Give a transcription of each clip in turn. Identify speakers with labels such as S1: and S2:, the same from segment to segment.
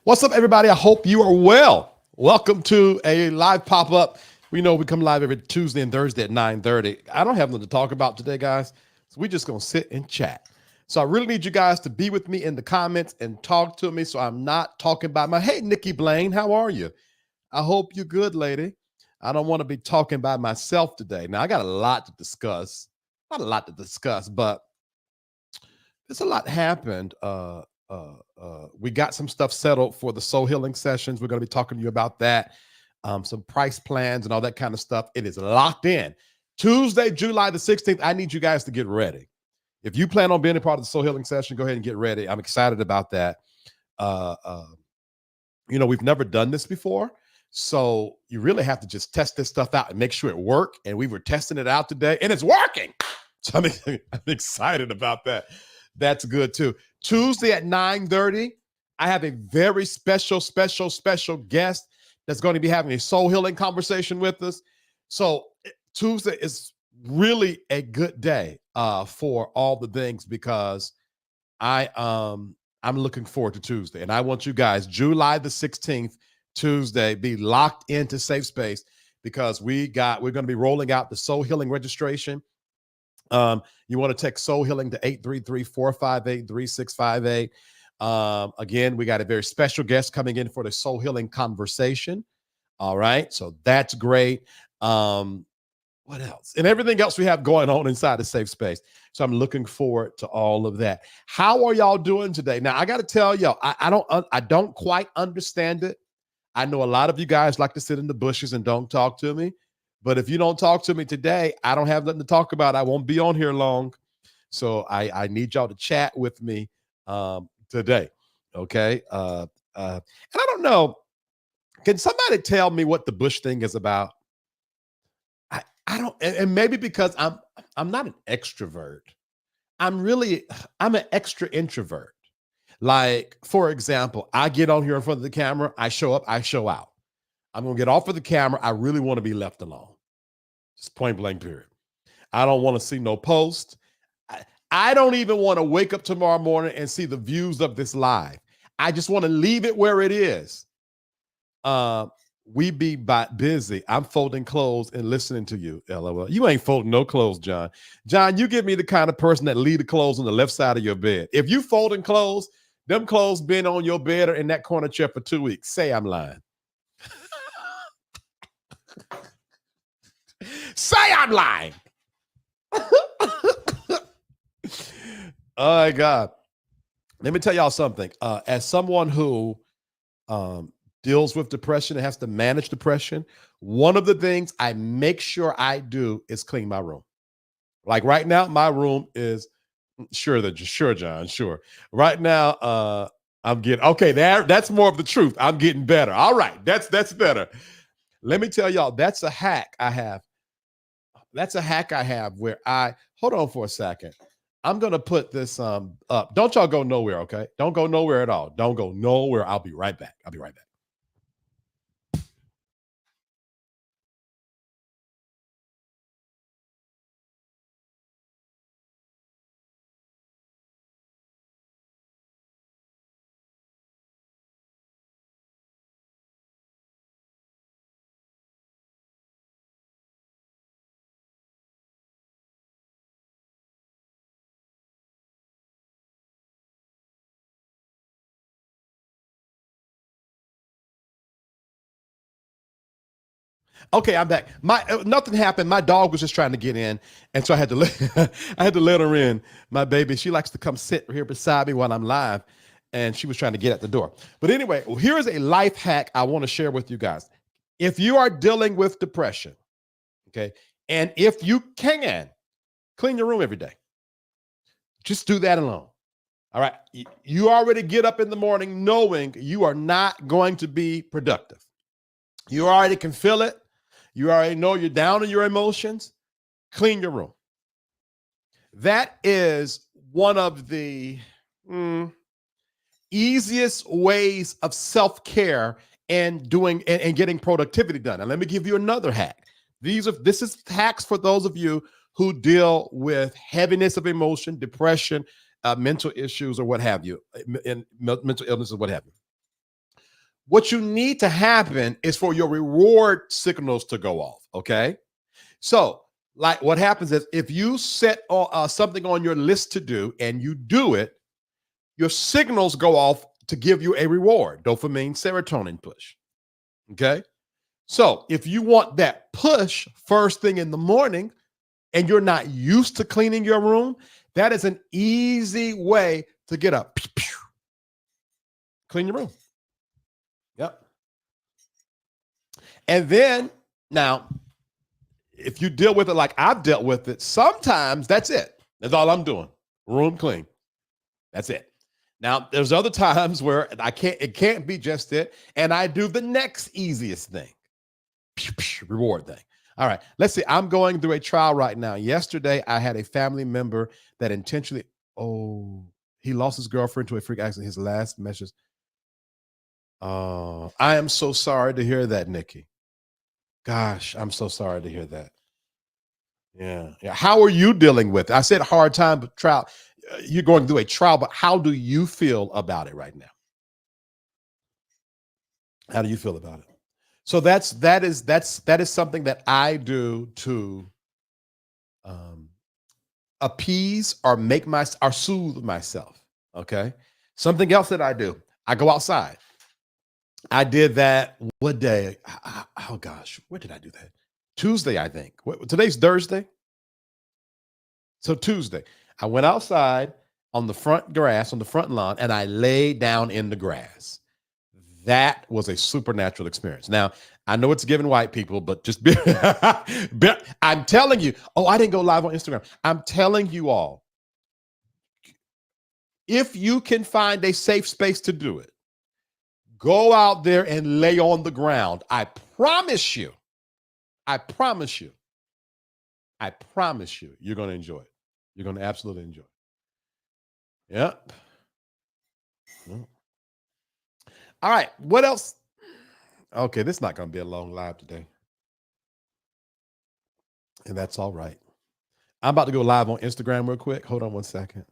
S1: What's up, everybody? I hope you are well. Welcome to a live pop-up. We know we come live every Tuesday and Thursday at 9:30. I don't have nothing to talk about today, guys, so we're just going to sit and chat. So I really need you guys to be with me in the comments and talk to me so I'm not talking by my, hey, Nikki Blaine, how are you? I hope you're good, lady. I don't want to be talking by myself today. Now, I got a lot to discuss. Not a lot to discuss, but there's a lot happened. We got some stuff settled for the soul healing sessions. We're going to be talking to you about that, some price plans and all that kind of stuff. It is locked in. Tuesday, July the 16th. I need you guys to get ready. If you plan on being a part of the soul healing session, go ahead and get ready. I'm excited about that. We've never done this before. So you really have to just test this stuff out and make sure it works. And we were testing it out today and it's working. So I'm excited about that. That's good too. Tuesday at 9:30, I have a very special guest that's going to be having a soul healing conversation with us. So Tuesday is really a good day for all the things because I'm looking forward to Tuesday. And I want you guys, July the 16th, Tuesday, be locked into Safespace because we're going to be rolling out the soul healing registration. You want to text soul healing to 833-458-3658. Again, we got a very special guest coming in for the soul healing conversation. All right. So that's great. What else? And everything else we have going on inside the Safespace. So I'm looking forward to all of that. How are y'all doing today? Now, I got to tell y'all, I don't quite understand it. I know a lot of you guys like to sit in the bushes and don't talk to me. But if you don't talk to me today, I don't have nothing to talk about. I won't be on here long. So I need y'all to chat with me today. Okay. And I don't know. Can somebody tell me what the bush thing is about? I don't, and maybe because I'm not an extrovert. I'm an extra introvert. Like, for example, I get on here in front of the camera, I show up, I show out. I'm going to get off of the camera. I really want to be left alone. Just point blank period. I don't want to see no post. I don't even want to wake up tomorrow morning and see the views of this live. I just want to leave it where it is. We be busy. I'm folding clothes and listening to you, LOL. You ain't folding no clothes, John. John, you give me the kind of person that leave the clothes on the left side of your bed. If you folding clothes, them clothes been on your bed or in that corner chair for 2 weeks. Say I'm lying. Say I'm lying. Oh my God. Let me tell y'all something. As someone who deals with depression and has to manage depression, one of the things I make sure I do is clean my room. Like right now, my room is sure, John, sure. Right now, I'm getting okay. That's more of the truth. I'm getting better. All right, that's better. Let me tell y'all, that's a hack I have. That's a hack I have where hold on for a second. I'm gonna put this up. Don't y'all go nowhere, okay? Don't go nowhere at all. Don't go nowhere. I'll be right back. I'll be right back. Okay, I'm back. Nothing happened. My dog was just trying to get in, and so I had to let I had to let her in. My baby, she likes to come sit here beside me while I'm live, and she was trying to get at the door. But anyway, here is a life hack I want to share with you guys. If you are dealing with depression, okay, and if you can, clean your room every day. Just do that alone. All right. You already get up in the morning knowing you are not going to be productive. You already can feel it. You already know you're down in your emotions. Clean your room. That is one of the easiest ways of self-care and doing and getting productivity done. And let me give you another hack. This is hacks for those of you who deal with heaviness of emotion, depression, mental issues, or what have you, and mental illnesses, what have you. What you need to happen is for your reward signals to go off. Okay, so like what happens is if you set something on your list to do and you do it, your signals go off to give you a reward, dopamine, serotonin push. Okay, so if you want that push first thing in the morning and you're not used to cleaning your room, that is an easy way to get up. Clean your room. Yep. And then now, if you deal with it like I've dealt with it, sometimes that's it. That's all I'm doing. Room clean. That's it. Now, there's other times where it can't be just it. And I do the next easiest thing. Reward thing. All right. Let's see. I'm going through a trial right now. Yesterday, I had a family member that intentionally, he lost his girlfriend to a freak accident. His last message. I am so sorry to hear that, Nikki. Gosh, I'm so sorry to hear that. Yeah. How are you dealing with it? I said hard time, but trial. You're going through a trial, but how do you feel about it right now? How do you feel about it? So that is something that I do to appease or soothe myself. Okay. Something else that I do, I go outside. I did that. What day? Oh gosh, where did I do that? Tuesday, I think. Today's Thursday. So Tuesday, I went outside on the front grass, on the front lawn, and I laid down in the grass. That was a supernatural experience. Now, I know it's giving white people, but just I'm telling you. Oh, I didn't go live on Instagram. I'm telling you all, if you can find a safe space to do it, go out there and lay on the ground. I promise you, you're going to enjoy it. You're going to absolutely enjoy it. Yep. All right. What else? Okay, this is not going to be a long live today. And that's all right. I'm about to go live on Instagram real quick. Hold on one second.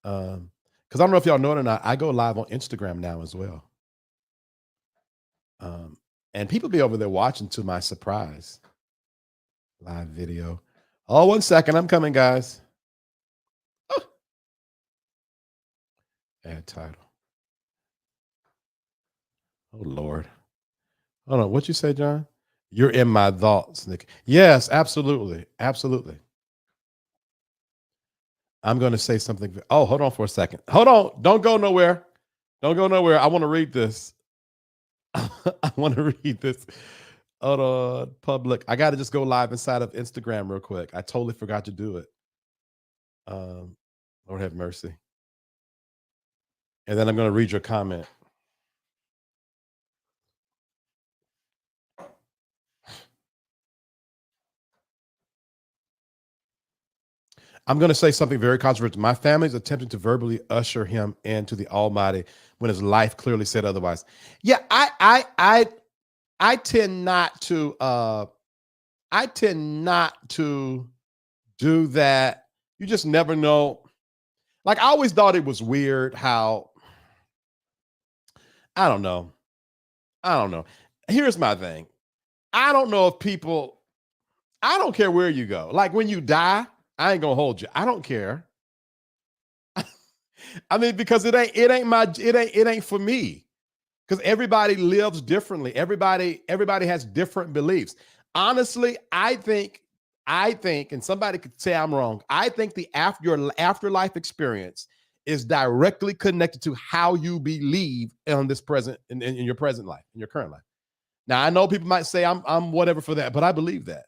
S1: Because I don't know if y'all know it or not, I go live on Instagram now as well. And people be over there watching to my surprise. Live video. Oh, 1 second. I'm coming, guys. Oh. Add title. Oh, Lord. Hold on. What you say, John? You're in my thoughts, Nick. Yes, absolutely. Absolutely. I'm going to say something. Oh, hold on for a second. Hold on. Don't go nowhere. Don't go nowhere. I want to read this. I want to read this. Hold on. Public. I got to just go live inside of Instagram real quick. I totally forgot to do it. Lord have mercy. And then I'm going to read your comment. I'm going to say something very controversial. My family is attempting to verbally usher him into the Almighty when his life clearly said otherwise. Yeah, I tend not to. I tend not to do that. You just never know. Like I always thought it was weird how. I don't know. Here's my thing. I don't know if people. I don't care where you go. Like when you die. I ain't gonna hold you. I don't care. I mean, because it ain't for me. Because everybody lives differently. Everybody has different beliefs. Honestly, I think, and somebody could say I'm wrong. I think your afterlife experience is directly connected to how you believe in this present, in your present life, in your current life. Now, I know people might say I'm whatever for that, but I believe that.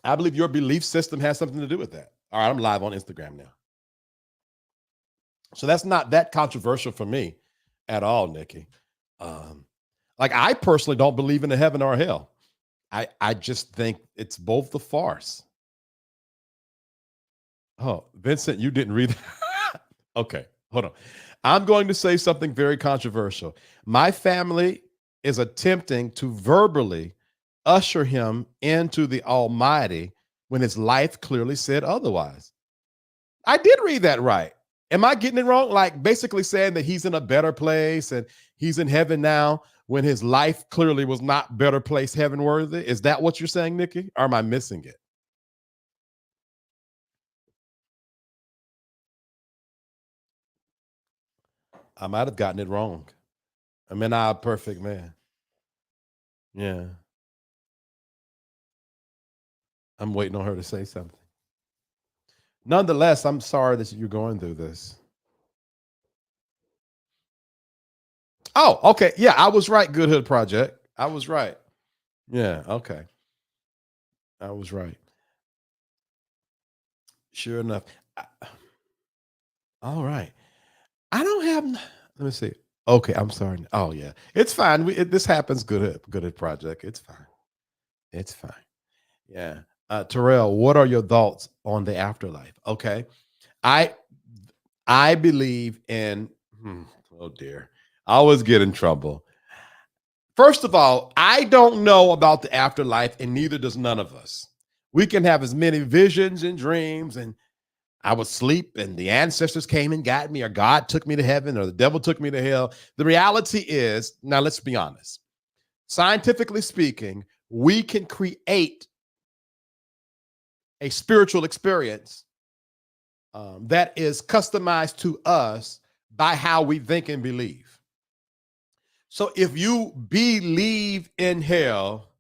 S1: I believe your belief system has something to do with that. All right, I'm live on Instagram now. So that's not that controversial for me at all, Nikki. Um, like I personally don't believe in a heaven or a hell. I just think it's both the farce. Oh, Vincent, you didn't read that. Okay, hold on. I'm going to say something very controversial. My family is attempting to verbally usher him into the Almighty when his life clearly said otherwise. I did read that right. Am I getting it wrong? Like basically saying that he's in a better place and he's in heaven now when his life clearly was not better place heaven worthy. Is that what you're saying, Nikki? Or am I missing it? I might have gotten it wrong. I'm not a perfect man. Yeah. I'm waiting on her to say something. Nonetheless, I'm sorry that you're going through this. Oh, okay. Yeah, I was right. Good Hood Project. I was right. Yeah, okay. I was right. Sure enough. All right. I don't have. Let me see. Okay, I'm sorry. Oh yeah, it's fine. This happens. Good Hood Project. It's fine. It's fine. Yeah. Terrell, what are your thoughts on the afterlife? Okay. I I believe in. Oh dear. I always get in trouble. First of all, I don't know about the afterlife, and neither does none of us. We can have as many visions and dreams, and I would sleep, and the ancestors came and got me, or God took me to heaven, or the devil took me to hell. The reality is, now let's be honest. Scientifically speaking, we can create a spiritual experience that is customized to us by how we think and believe. So if you believe in hell,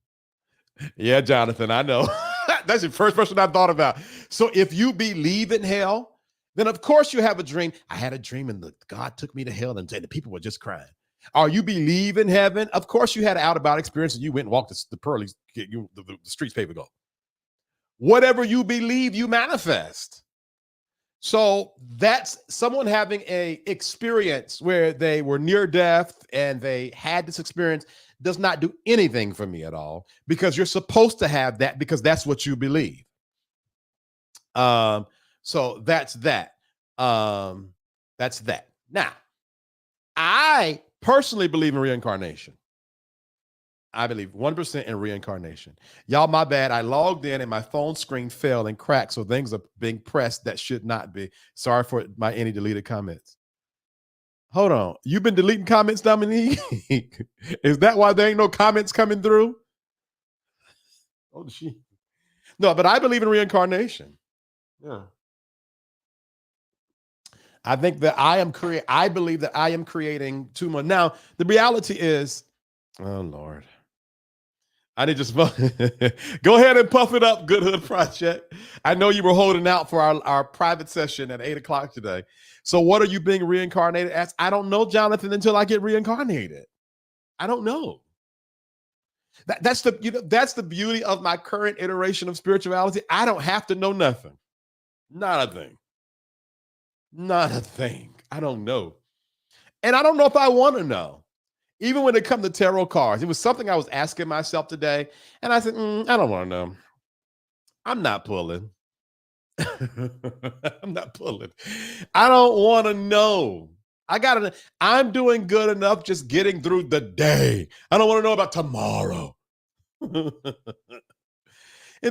S1: yeah, Jonathan, I know. That's the first person I thought about. So if you believe in hell, then of course you have a dream. I had a dream and God took me to hell and the people were just crying. Or you believe in heaven, of course you had an out about experience and you went and walked the pearly, the streets paved with gold. Whatever you believe, you manifest. So that's someone having a experience where they were near death and they had this experience does not do anything for me at all because you're supposed to have that because that's what you believe. So that's that. That's that. Now, I personally believe in reincarnation. I believe 1% in reincarnation. Y'all, my bad. I logged in and my phone screen fell and cracked. So things are being pressed that should not be. Sorry for my any deleted comments. Hold on. You've been deleting comments, Dominique? Is that why there ain't no comments coming through? Oh, she. No, but I believe in reincarnation. Yeah. I think that I believe that I am creating too much. Now, the reality is, oh Lord. I need just go ahead and puff it up, Good Hood Project. I know you were holding out for our private session at 8 o'clock today. So, what are you being reincarnated as? I don't know, Jonathan, until I get reincarnated. I don't know. That's the beauty of my current iteration of spirituality. I don't have to know nothing. Not a thing. Not a thing. I don't know. And I don't know if I want to know. Even when it comes to tarot cards, it was something I was asking myself today. And I said, I don't want to know. I'm not pulling. I'm not pulling. I don't want to know. I'm doing good enough just getting through the day. I don't want to know about tomorrow. And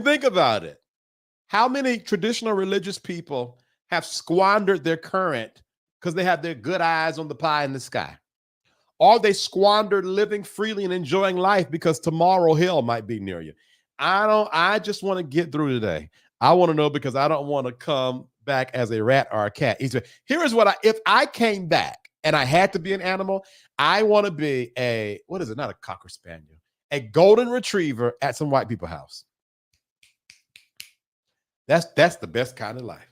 S1: think about it. How many traditional religious people have squandered their current because they have their good eyes on the pie in the sky? Or they squandered living freely and enjoying life because tomorrow hell might be near you. I just want to get through today. I want to know because I don't want to come back as a rat or a cat. Here is if I came back and I had to be an animal, I want to be what is it? Not a cocker spaniel, a golden retriever at some white people house. That's the best kind of life.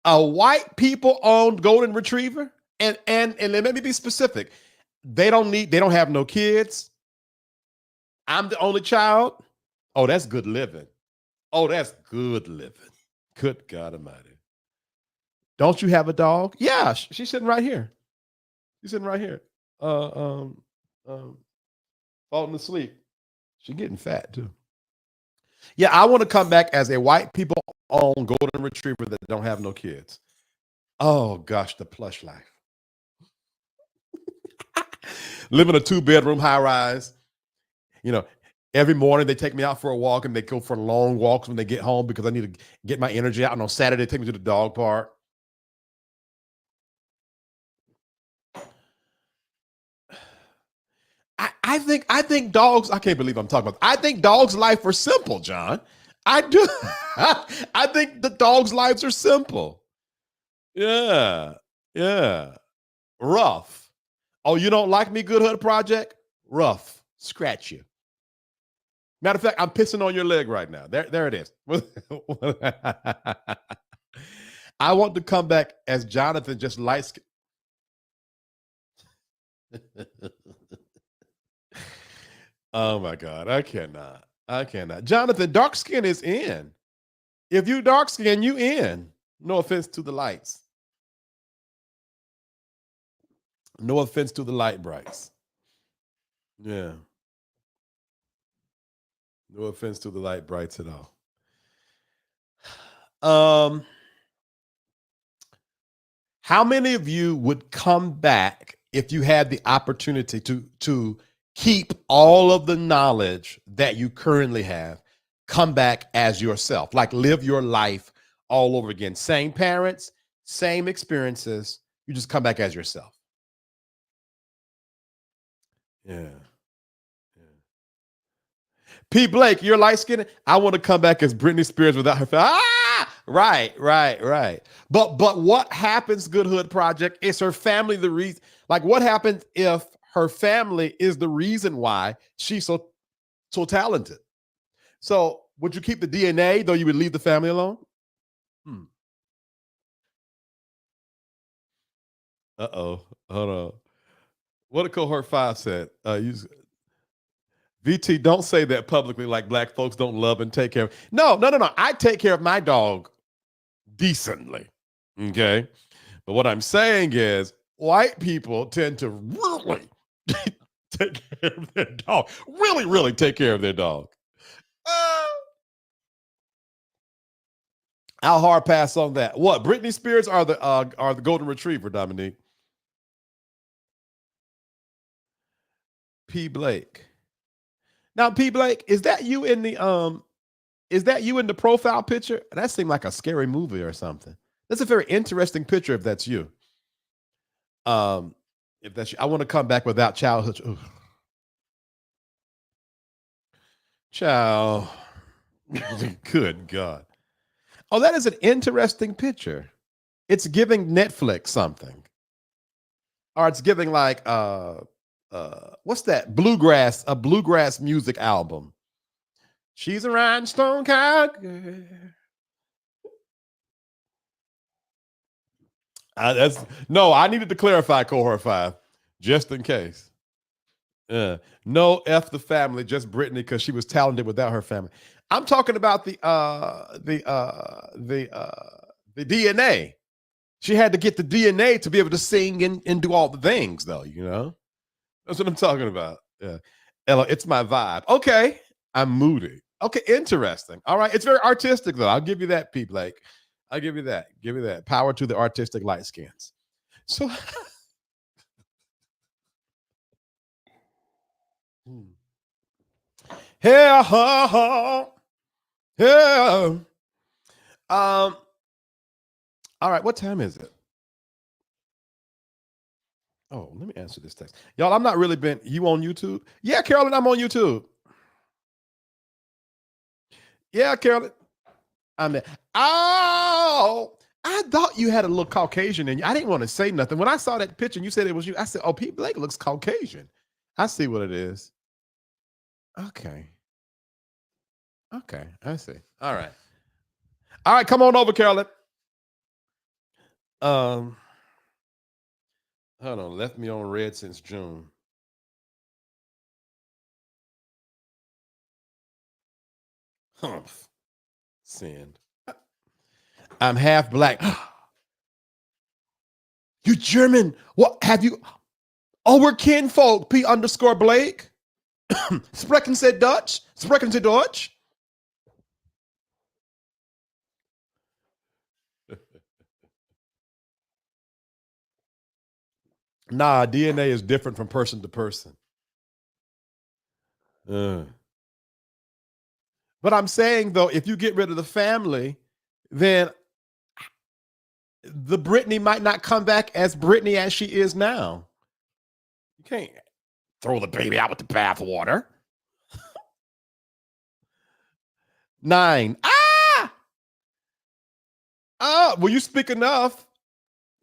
S1: A white people owned golden retriever, and let me be specific. They don't have no kids. I'm the only child. Oh, that's good living. Oh, that's good living. Good God Almighty. Don't you have a dog? Yeah, she's sitting right here. She's sitting right here. Uh, um, um, falling asleep. She's getting fat too. Yeah, I want to come back as a white people owned golden retriever that don't have no kids. Oh gosh, the plush life. Live in a 2-bedroom high rise. You know, every morning they take me out for a walk and they go for long walks when they get home because I need to get my energy out. And on Saturday, they take me to the dog park. I think dogs, I can't believe I'm talking about. I think dogs' life are simple, John. I do. I think the dogs' lives are simple. Yeah. Yeah. Rough. Oh, you don't like me, Good Hood Project? Rough. Scratch you. Matter of fact, I'm pissing on your leg right now. There it is. I want to come back as Jonathan, just light skin. Oh my God. I cannot. I cannot. Jonathan, dark skin is in. If you dark skin, you in. No offense to the lights. No offense to the light brights. Yeah. No offense to the light brights at all. Um, how many of you would come back if you had the opportunity to keep all of the knowledge that you currently have, come back as yourself, like live your life all over again? Same parents, same experiences. You just come back as yourself. Yeah. Yeah. P. Blake, you're light skinned. I want to come back as Britney Spears without her. Right, right, right. But what happens, Good Hood Project? Is her family the reason? Like, what happens if her family is the reason why she's so talented? So, would you keep the DNA though you would leave the family alone? Hmm. Uh oh. Hold on. What did cohort 5 said? VT, don't say that publicly like black folks don't love and take care of. No, no, no, no. I take care of my dog decently. Okay. But what I'm saying is white people tend to really take care of their dog. Really, really take care of their dog. Uh, I'll hard pass on that. What? Britney Spears are the golden retriever, Dominique. P. Blake. Now, P. Blake, is that you in the profile picture? That seemed like a scary movie or something. That's a very interesting picture if that's you. Um, if that's you, I want to come back without childhood. Ooh, child. Good God. Oh, that is an interesting picture. It's giving Netflix something. Or it's giving like what's that? A bluegrass music album. She's a rhinestone cowgirl. That's no, I needed to clarify cohort 5, just in case. No F the family, just Brittany because she was talented without her family. I'm talking about the DNA. She had to get the DNA to be able to sing and do all the things, though, you know? That's what I'm talking about. Yeah. Ella, it's my vibe. Okay. I'm moody. Okay, interesting. All right. It's very artistic, though. I'll give you that, P. Blake. I'll give you that. Give you that. Power to the artistic light skins. So yeah, yeah. All right, what time is it? Oh, let me answer this text. Y'all, I'm not really been you on YouTube? Yeah, Carolyn, I'm on YouTube. Yeah, Carolyn. I'm there. Oh, I thought you had a little Caucasian in you. I didn't want to say nothing. When I saw that picture and you said it was you, I said, oh, Pete Blake looks Caucasian. I see what it is. Okay. Okay. I see. All right. All right. Come on over, Carolyn. Um, hold on, left me on red since June. Humph. Send. I'm half black. You German? What have you? Oh, we're kinfolk. P underscore Blake. Sprechen Sie Dutch? Sprechen Sie Deutsch? Nah, DNA is different from person to person. Uh. But I'm saying though, if you get rid of the family, then the Brittany might not come back as Brittany as she is now. You can't throw the baby out with the bathwater. 9. Ah! Will you speak enough?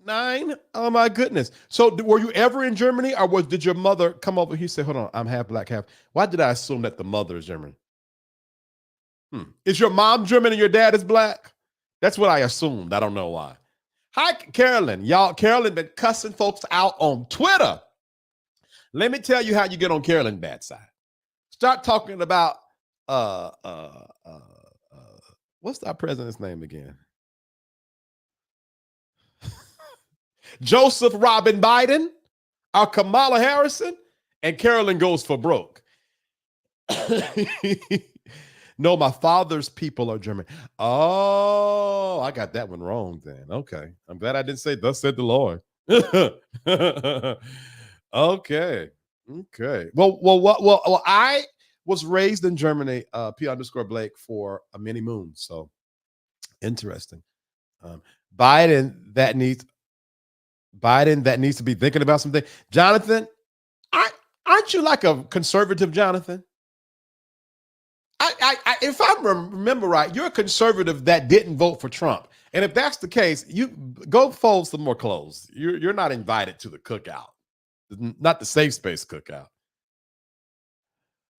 S1: 9. Oh my goodness. So were you ever in Germany, or did your mother come over? He said, "Hold on, I'm half black, half." Why did I assume that the mother is German? Is your mom German and your dad is black? That's what I assumed. I don't know why. Hi, Carolyn. Y'all, Carolyn been cussing folks out on Twitter. Let me tell you how you get on Carolyn's bad side. Start talking about what's our president's name again? Joseph Robin Biden or Kamala Harrison, and Carolyn goes for broke. No, my father's people are German. Oh, I got that one wrong then. Okay. I'm glad I didn't say, "Thus said the Lord." Okay. Okay. Well, I was raised in Germany, P underscore Blake, for a many moons. So interesting. Um, Biden that needs to be thinking about something. Jonathan, aren't you like a conservative, Jonathan? If I remember right, you're a conservative that didn't vote for Trump. And if that's the case, you go fold some more clothes. You're not invited to the cookout, not the Safespace cookout.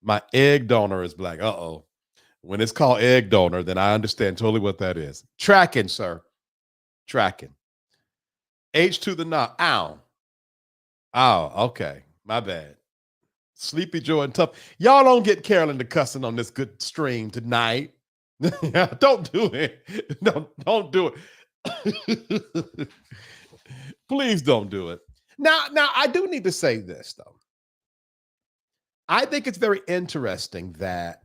S1: My egg donor is black. Uh-oh. When it's called egg donor, then I understand totally what that is. Tracking, sir. Tracking. H to the knock. Ow. Oh, okay. My bad. Sleepy Joe and Tough. Y'all don't get Carolyn to cussing on this good stream tonight. Don't do it. Don't do it. Please don't do it. Now, I do need to say this, though. I think it's very interesting that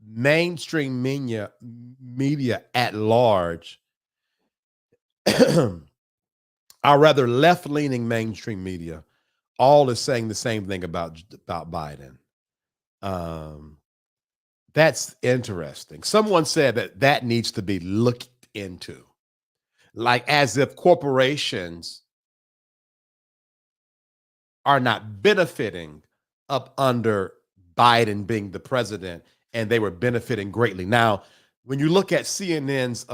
S1: mainstream media at large, or rather left-leaning mainstream media, all is saying the same thing about Biden. That's interesting. Someone said that needs to be looked into, like as if corporations are not benefiting up under Biden being the president, and they were benefiting greatly. Now, when you look at CNN's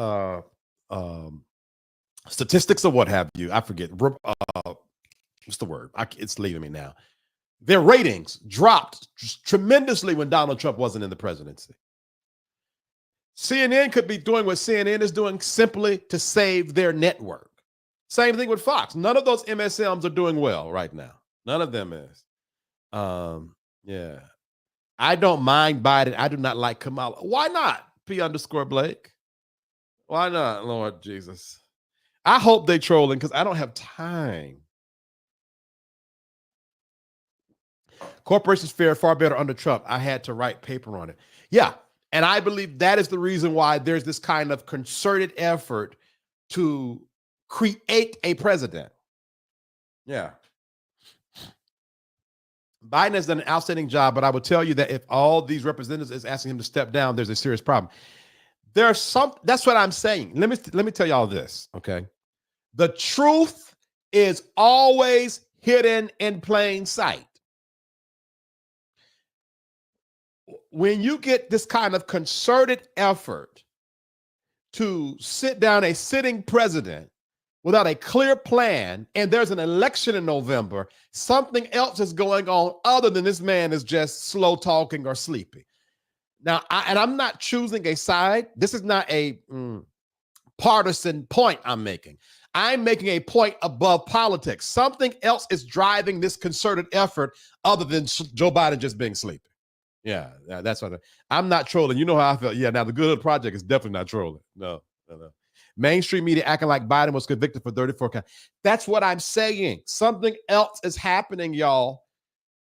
S1: statistics or what have you, I forget. What's the word? It's leaving me now. Their ratings dropped tremendously when Donald Trump wasn't in the presidency. CNN could be doing what CNN is doing simply to save their network. Same thing with Fox. None of those MSMs are doing well right now. None of them is. Yeah. I don't mind Biden. I do not like Kamala. Why not? P underscore Blake. Why not, Lord Jesus? I hope they trolling because I don't have time. Corporations fared far better under Trump. I had to write paper on it. Yeah. And I believe that is the reason why there's this kind of concerted effort to create a president. Yeah. Biden has done an outstanding job, but I would tell you that if all these representatives is asking him to step down, there's a serious problem. That's what I'm saying. Let me tell y'all this, okay? The truth is always hidden in plain sight. When you get this kind of concerted effort to sit down a sitting president without a clear plan, and there's an election in November, something else is going on other than this man is just slow talking or sleepy. Now, I'm not choosing a side. This is not a partisan point I'm making. I'm making a point above politics. Something else is driving this concerted effort other than Joe Biden just being sleepy. Yeah, that's what I'm not trolling. You know how I felt. Yeah, now the Good Hood Project is definitely not trolling. No, no, no. Mainstream media acting like Biden was convicted for 34 counts. That's what I'm saying. Something else is happening, y'all,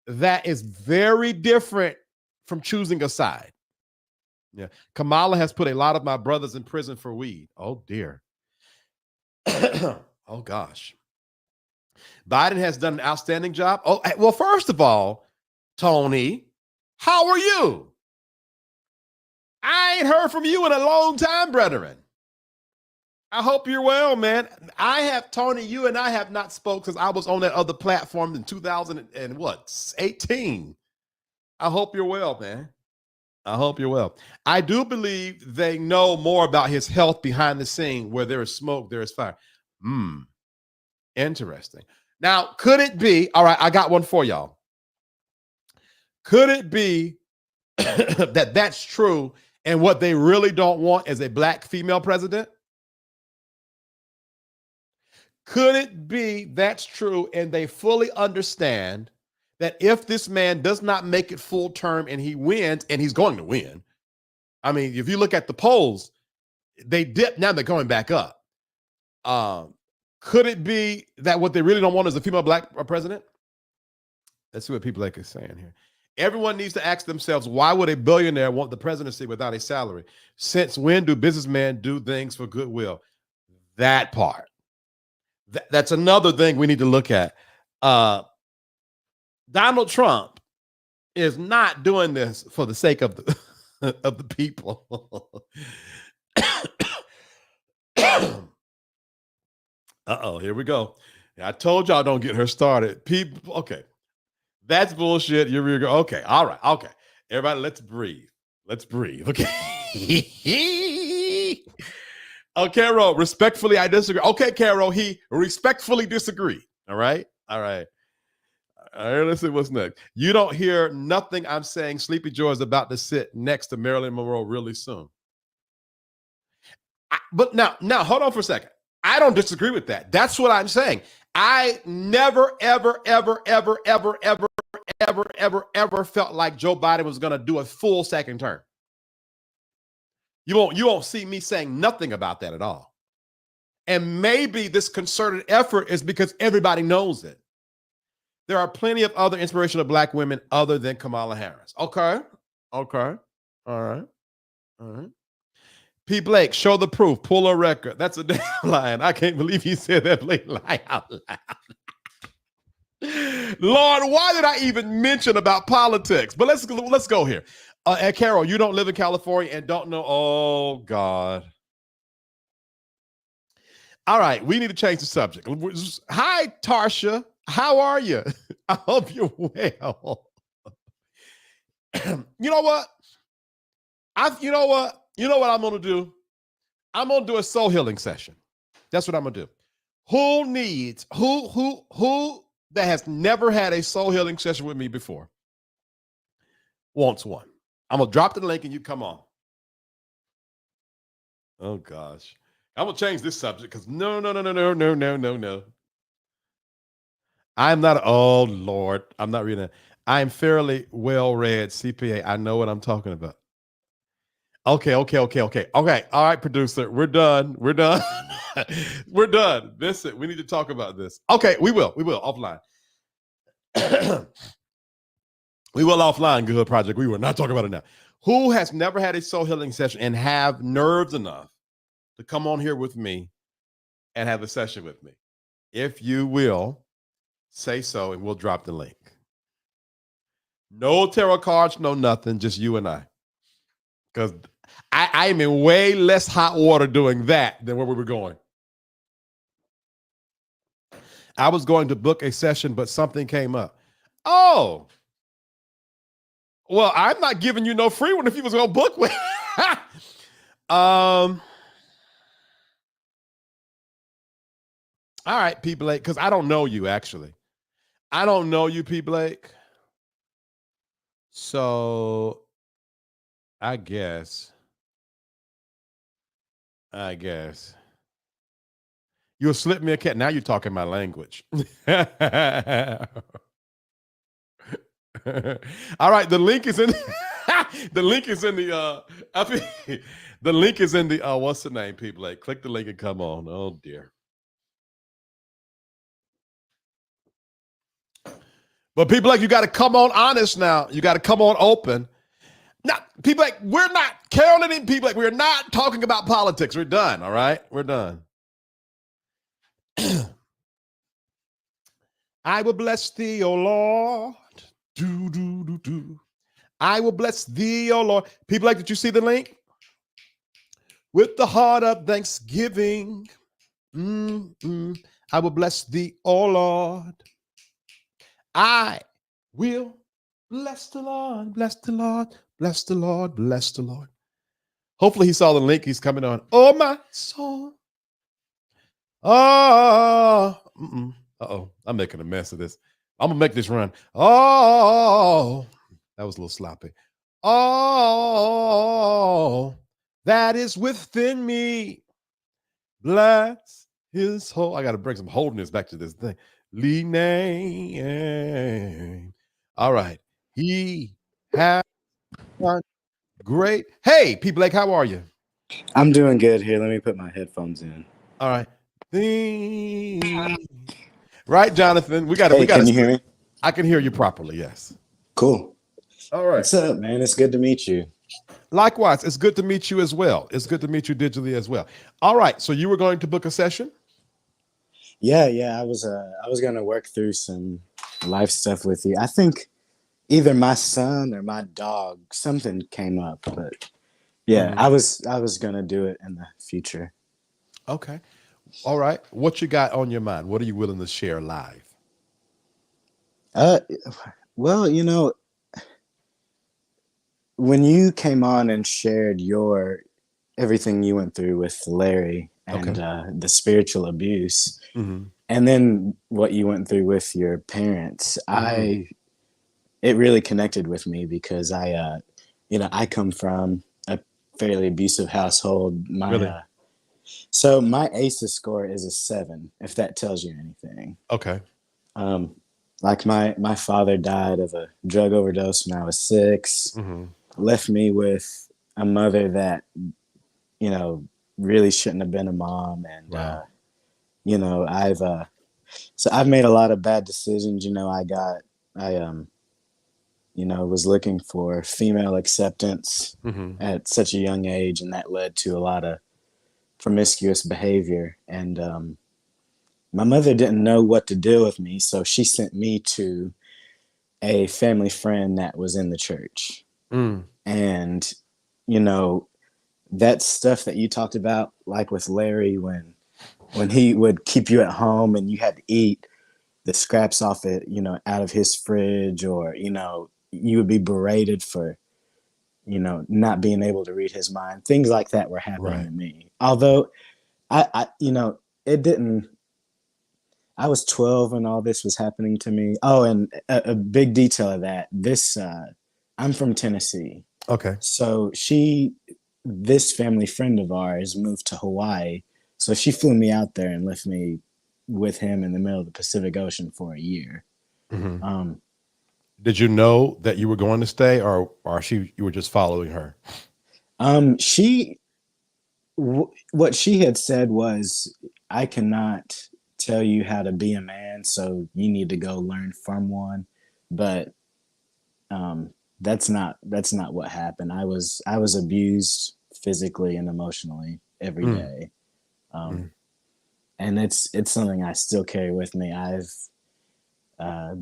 S1: that is very different from choosing a side. Yeah. Kamala has put a lot of my brothers in prison for weed. Oh, dear. Oh, gosh. Biden has done an outstanding job. Oh, well, first of all, Tony, how are you? I ain't heard from you in a long time, brethren. I hope you're well, man. Tony, you and I have not spoke since I was on that other platform in 2018. I hope you're well, man. I hope you're well. I do believe they know more about his health behind the scene. Where there is smoke, there is fire. Interesting. Now, could it be, all right, I got one for y'all. Could it be that that's true and what they really don't want is a black female president? Could it be that's true and they fully understand that if this man does not make it full term and he wins, and he's going to win? I mean, if you look at the polls, they dip, now they're going back up. Could it be that what they really don't want is a female black president? Let's see what people like is saying here. Everyone needs to ask themselves, why would a billionaire want the presidency without a salary? Since when do businessmen do things for goodwill? That part. That's another thing we need to look at. Donald Trump is not doing this for the sake of the of the people. Uh-oh, here we go. I told y'all don't get her started. People, okay. That's bullshit. Here we go. Okay, all right, okay. Everybody, let's breathe. Let's breathe. Okay. Oh, Carol, respectfully, I disagree. Okay, Carol, he respectfully disagreed. All right. All right. All right, let's see what's next. You don't hear nothing I'm saying. Sleepy Joe is about to sit next to Marilyn Monroe really soon. But now, hold on for a second. I don't disagree with that. That's what I'm saying. I never, ever, ever, ever, ever, ever, ever, ever, ever felt like Joe Biden was going to do a full second term. You won't see me saying nothing about that at all. And maybe this concerted effort is because everybody knows it. There are plenty of other inspirational black women other than Kamala Harris. Okay. Okay. All right. All right. P. Blake, show the proof. Pull a record. That's a damn line. I can't believe he said that Blake lie out loud. Lord, why did I even mention about politics? But let's go here. And Carol, you don't live in California and don't know. Oh, God. All right, we need to change the subject. Hi, Tarsha. How are you? I hope you're well. You know what? You know what I'm going to do? I'm going to do a soul healing session. That's what I'm going to do. Who that has never had a soul healing session with me before wants one? I'm going to drop the link and you come on. Oh, gosh. I'm going to change this subject because no. I'm not, oh, Lord. I'm not reading that. I'm fairly well-read CPA. I know what I'm talking about. Okay. All right, producer. We're done. We're done. Vincent, we need to talk about this. Okay, we will offline. We will offline, Good Project. We will not talk about it now. Who has never had a soul healing session and have nerves enough to come on here with me and have a session with me? If you will, say so and we'll drop the link. No tarot cards, no nothing, just you and I. Because I am in way less hot water doing that than where we were going. I was going to book a session, but something came up. Oh, well, I'm not giving you no free one if you was going to book one. All right, P. Blake, because I don't know you, actually. I don't know you, P. Blake. So I guess. You'll slip me a cat. Now you're talking my language. All right, the link is in the link is in the the link is in the what's the name, people? Like, click the link and come on. Oh dear. But people, like, you got to come on honest now. You got to come on open. Not people, like, we're not Carolyn and people, like, we're not talking about politics. We're done. All right, we're done. I will bless thee, O Lord. Do do do do. I will bless thee, O Lord. People, like, did you see the link? With the heart of thanksgiving, I will bless thee, O Lord. I will bless the Lord, bless the Lord, bless the Lord, bless the Lord. Hopefully he saw the link. He's coming on. Oh, my soul. Oh, uh-oh. I'm making a mess of this. I'm going to make this run. Oh, that was a little sloppy. Oh, that is within me. Bless his whole. I got to bring some holiness back to this thing. Name. All right. He has done great. Hey, people, like, how are you?
S2: I'm doing good here. Let me put my headphones in.
S1: All right. Right, Jonathan. We got to.
S2: Hey, can you hear me?
S1: I can hear you properly. Yes.
S2: Cool.
S1: All right.
S2: What's up, man? It's good to meet you.
S1: Likewise, it's good to meet you as well. It's good to meet you digitally as well. All right. So you were going to book a session?
S2: Yeah. I was gonna work through some life stuff with you. I think either my son or my dog, something came up, but yeah, I was gonna do it in the future.
S1: Okay. All right. What you got on your mind? What are you willing to share live?
S2: Well, when you came on and shared everything you went through with Larry and the spiritual abuse, and then what you went through with your parents, it really connected with me because I come from a fairly abusive household. So my ACEs score is a 7, if that tells you anything.
S1: Okay.
S2: Like my father died of a drug overdose when I was 6, left me with a mother that, really shouldn't have been a mom. And,
S1: wow.
S2: I've made a lot of bad decisions. I was looking for female acceptance at such a young age, and that led to a lot of promiscuous behavior. And my mother didn't know what to do with me, so she sent me to a family friend that was in the church. And, that stuff that you talked about, like with Larry, when he would keep you at home and you had to eat the scraps off it, out of his fridge, or, you would be berated for, not being able to read his mind. Things like that were happening to me. Although it didn't. I was 12 when all this was happening to me. Oh, and a big detail of that. I'm from Tennessee.
S1: Okay.
S2: So this family friend of ours moved to Hawaii. So she flew me out there and left me with him in the middle of the Pacific Ocean for a year.
S1: Did you know that you were going to stay, or you were just following her?
S2: What she had said was, I cannot tell you how to be a man, so you need to go learn from one. But that's not what happened. I was abused physically and emotionally every day. And it's something I still carry with me. I've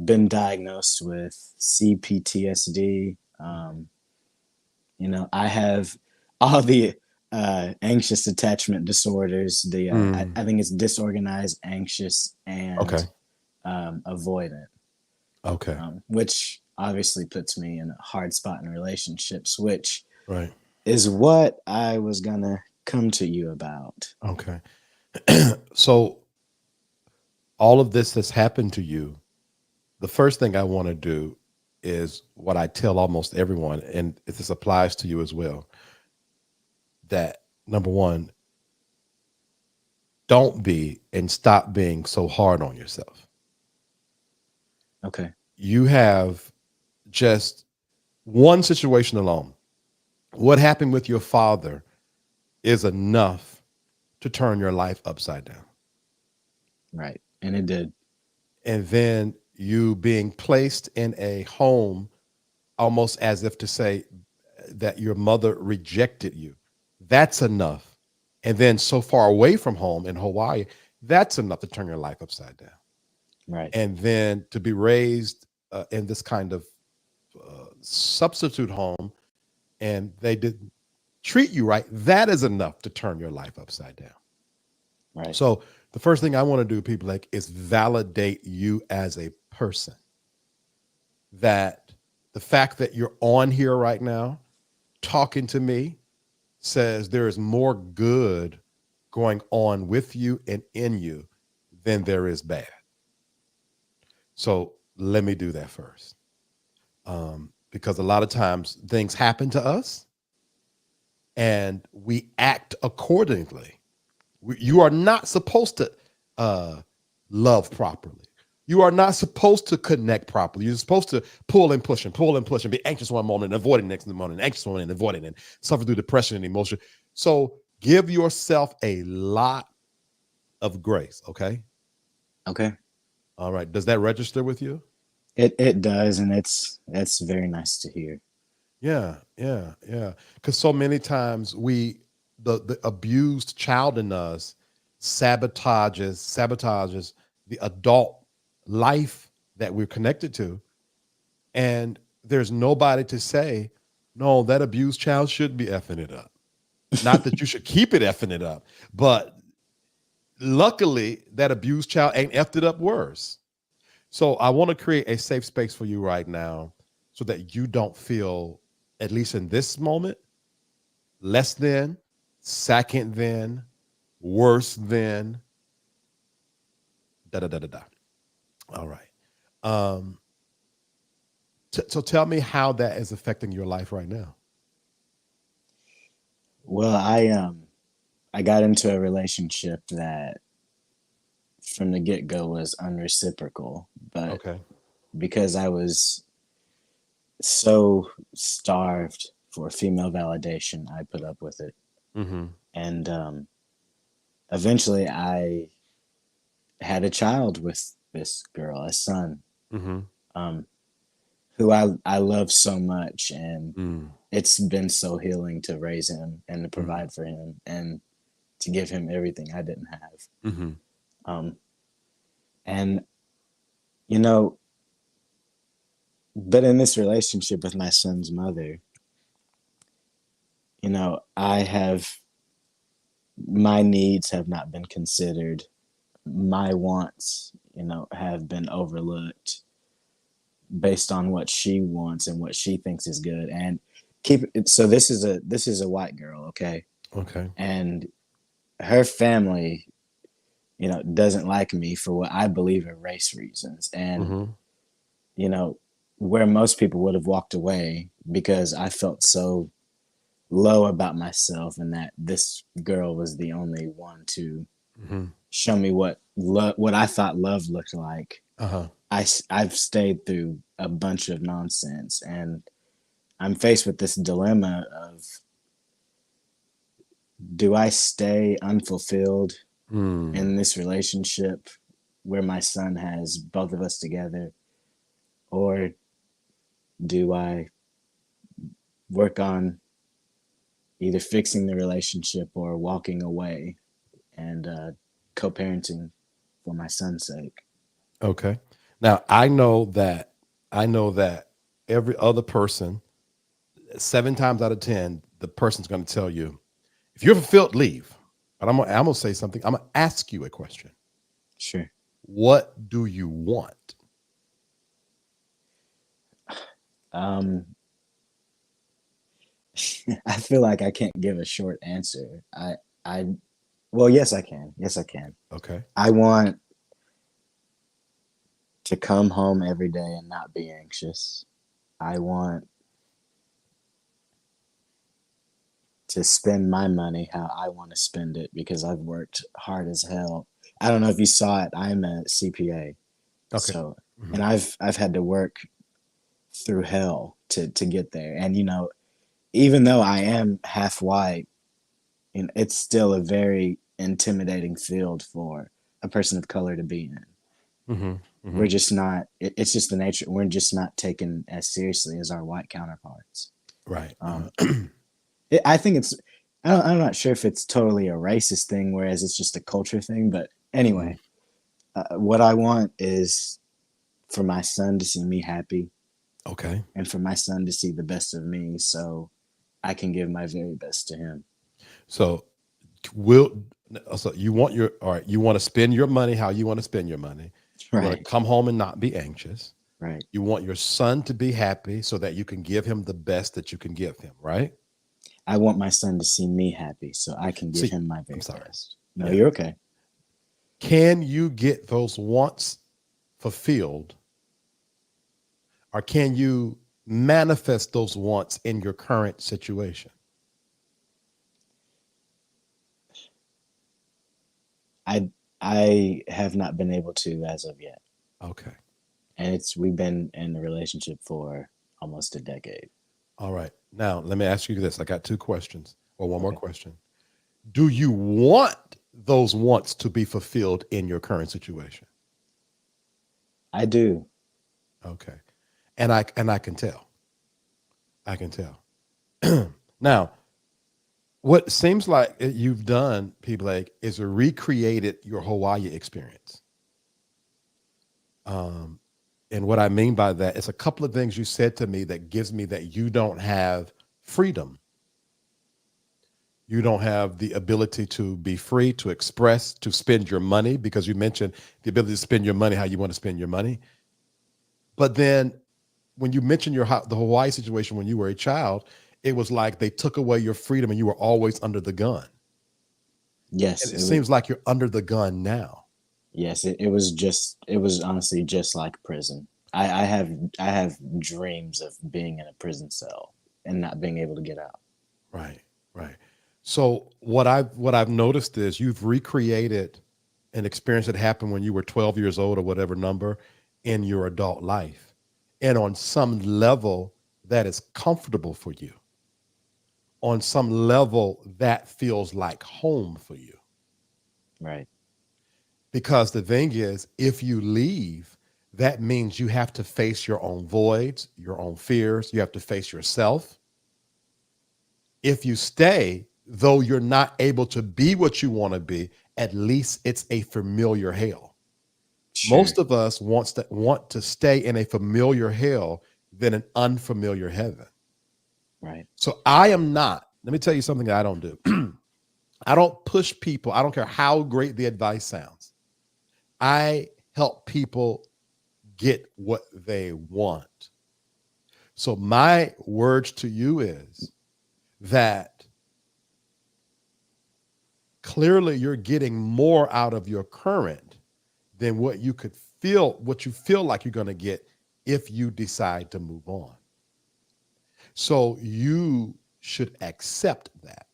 S2: been diagnosed with CPTSD. I have all the anxious attachment disorders. I think it's disorganized, anxious, and avoidant.
S1: Okay.
S2: Which obviously puts me in a hard spot in relationships, which is what I was gonna come to you about.
S1: Okay. So all of this has happened to you. The first thing I want to do is what I tell almost everyone, and this applies to you as well, that number one, don't be and stop being so hard on yourself.
S2: Okay.
S1: You have just one situation alone. What happened with your father is enough to turn your life upside down.
S2: Right. And it did.
S1: And then you being placed in a home almost as if to say that your mother rejected you. That's enough. And then so far away from home in Hawaii, that's enough to turn your life upside down.
S2: Right.
S1: And then to be raised in this kind of substitute home and they didn't treat you right, that is enough to turn your life upside down.
S2: Right.
S1: So the first thing I want to do, people, like, is validate you as a person. That the fact that you're on here right now talking to me says there is more good going on with you and in you than there is bad. So let me do that first. Because a lot of times things happen to us and we act accordingly. You are not supposed to love properly. You are not supposed to connect properly. You're supposed to pull and push and be anxious one moment and avoid it next moment, anxious one and avoid it and suffer through depression and emotion. So give yourself a lot of grace, okay?
S2: Okay.
S1: All right. Does that register with you?
S2: It does, and that's very nice to hear.
S1: Yeah, yeah, yeah. Because so many times the abused child in us sabotages the adult life that we're connected to, and there's nobody to say, no, that abused child should be effing it up. Not that you should keep it effing it up, but luckily that abused child ain't effed it up worse. So I want to create a safe space for you right now so that you don't feel, at least in this moment, less than, second than, worse than, da da da da da. All right. Um, so tell me how that is affecting your life right now.
S2: Well, I got into a relationship that from the get-go was unreciprocal, but
S1: Okay.
S2: because I was so starved for female validation, I put up with it.
S1: Mm-hmm.
S2: And eventually I had a child with this girl, a son,
S1: Mm-hmm.
S2: um, who I love so much, and
S1: Mm.
S2: it's been so healing to raise him and to
S1: Mm.
S2: provide for him and to give him everything I didn't have.
S1: Mm-hmm.
S2: Um, and you know, but in this relationship with my son's mother, I have my needs have not been considered. My wants, have been overlooked based on what she wants and what she thinks is good. And keep it so this is a white girl, okay?
S1: Okay.
S2: And her family, doesn't like me for what I believe are race reasons. And,
S1: Mm-hmm.
S2: you know, where most people would have walked away because I felt so low about myself and that this girl was the only one to
S1: Mm-hmm.
S2: show me what I thought love looked like.
S1: Uh-huh.
S2: I've stayed through a bunch of nonsense, and I'm faced with this dilemma of, do I stay unfulfilled
S1: Mm.
S2: in this relationship where my son has both of us together, or do I work on either fixing the relationship or walking away and co-parenting for my son's sake?
S1: Okay. Now I know that every other person, 7 times out of 10, the person's going to tell you, if you're fulfilled, leave. But I'm gonna say something. I'm gonna ask you a question.
S2: Sure.
S1: What do you want?
S2: um I feel like I can't give a short answer. I Well, yes, I can. Yes, I can.
S1: Okay.
S2: I want to come home every day and not be anxious. I want to spend my money how I want to spend it because I've worked hard as hell. I don't know if you saw it. I'm a CPA,
S1: Okay.
S2: so and
S1: Mhm.
S2: I've had to work through hell to get there. And even though I am half white, it's still a very intimidating field for a person of color to be in.
S1: Mhm.
S2: We're
S1: Mhm.
S2: just not. It's just the nature. We're just not taken as seriously as our white counterparts.
S1: Right.
S2: Um, I think it's. I'm not sure if it's totally a racist thing, whereas it's just a culture thing. But
S1: Mhm.
S2: anyway, what I want is for my son to see me happy,
S1: Okay.
S2: and for my son to see the best of me, so I can give my very best to him.
S1: So will so you want your all right, you want to spend your money how you want to spend your money. You want to
S2: Right,
S1: come home and not be anxious.
S2: right.
S1: You want your son to be happy so that you can give him the best that you can give him, right?
S2: I want my son to see me happy, so I can give
S1: See,
S2: him my
S1: I'm
S2: very
S1: sorry.
S2: best. No,
S1: Yeah.
S2: you're okay.
S1: Can you get those wants fulfilled, or can you manifest those wants in your current situation?
S2: I I have not been able to as of yet.
S1: Okay.
S2: And we've been in a relationship for almost a decade.
S1: All right. Now, let me ask you this. I got two questions, or one more
S2: Okay.
S1: question. Do you want those wants to be fulfilled in your current situation?
S2: I do.
S1: Okay. And I can tell. I can tell. Now, what seems like you've done, people like, is recreated your Hawaii experience. Um, and what I mean by that is a couple of things you said to me that gives me that you don't have freedom. You don't have the ability to be free, to express, to spend your money, because you mentioned the ability to spend your money how you want to spend your money. But then when you mentioned the Hawaii situation when you were a child, it was like they took away your freedom and you were always under the gun. And
S2: Yes,
S1: it
S2: it was.
S1: seems like you're under the gun now.
S2: Yes, it was honestly just like prison. I have dreams of being in a prison cell and not being able to get out.
S1: Right, right. So what I've noticed is you've recreated an experience that happened when you were 12 years old or whatever number in your adult life. And on some level that is comfortable for you. On some level that feels like home for you.
S2: Right.
S1: Because the thing is, if you leave, that means you have to face your own voids, your own fears, you have to face yourself. If you stay, though you're not able to be what you want to be, at least it's a familiar hell.
S2: Sure.
S1: Most of us want to stay in a familiar hell than an unfamiliar heaven.
S2: Right.
S1: So I am not, let me tell you something that I don't do. I don't push people. I don't care how great the advice sounds. I help people get what they want. So my words to you is that clearly you're getting more out of your current than what you feel like you're going to get if you decide to move on. So you should accept that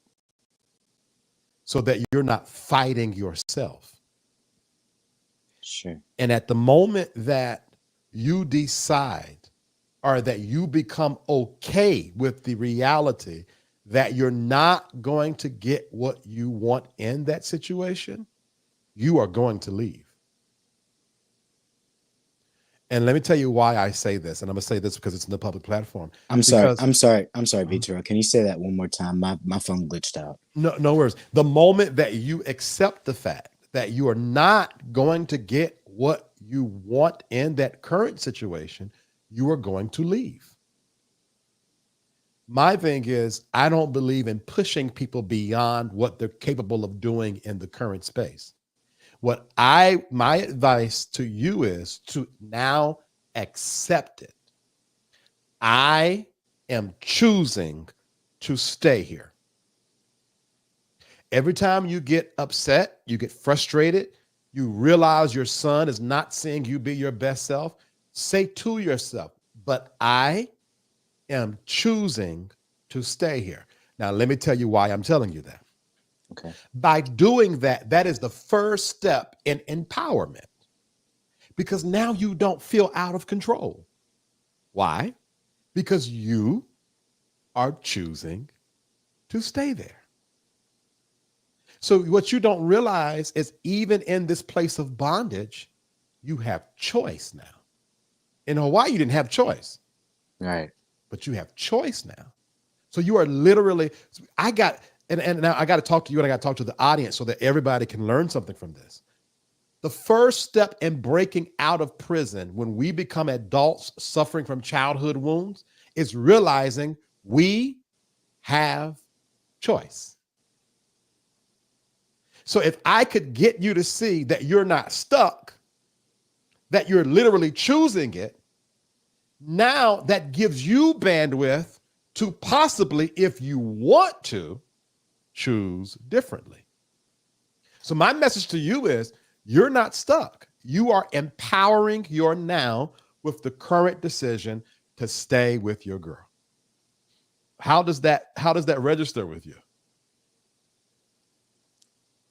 S1: so that you're not fighting yourself.
S2: Sure.
S1: And at the moment that you decide or that you become okay with the reality that you're not going to get what you want in that situation, you are going to leave. And let me tell you why I say this. And I'm going to say this because it's in the public platform.
S2: I'm sorry.
S1: Because
S2: I'm sorry, Vitro. Can you say that one more time? My phone glitched out.
S1: no worries. The moment that you accept the fact that you are not going to get what you want in that current situation, you are going to leave. My thing is, I don't believe in pushing people beyond what they're capable of doing in the current space. My advice to you is to now accept it. I am choosing to stay here. Every time you get upset, you get frustrated, you realize your son is not seeing you be your best self, say to yourself, but I am choosing to stay here. Now, let me tell you why I'm telling you that.
S2: Okay.
S1: By doing that, that is the first step in empowerment because now you don't feel out of control. Why? Because you are choosing to stay there. So, what you don't realize is even in this place of bondage, you have choice now. In Hawaii, you didn't have choice,
S2: Right.
S1: but you have choice now. So, you are literally, I got, and now I got to talk to you and I got to talk to the audience so that everybody can learn something from this. The first step in breaking out of prison when we become adults suffering from childhood wounds is realizing we have choice. So if I could get you to see that you're not stuck, that you're literally choosing it, now that gives you bandwidth to possibly, if you want to, choose differently. So my message to you is you're not stuck. You are empowering your now with the current decision to stay with your girl. How does that register with you?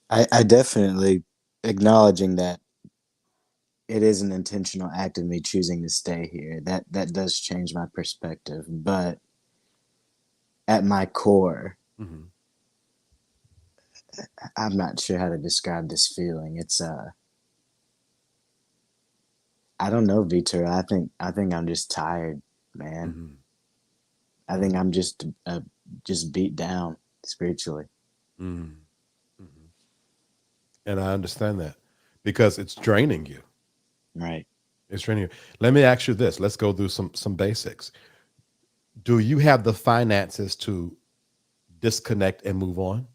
S2: I definitely acknowledging that it is an intentional act of me choosing to stay here. That does change my perspective. But at my core,
S1: Mhm.
S2: I'm not sure how to describe this feeling. It's I don't know, Vitor. I think I'm just tired, man.
S1: Mhm.
S2: I think I'm just beat down spiritually.
S1: Mhm. Mhm. And I understand that because it's draining you.
S2: Right.
S1: It's draining you. Let me ask you this. Let's go through some basics. Do you have the finances to disconnect and move on?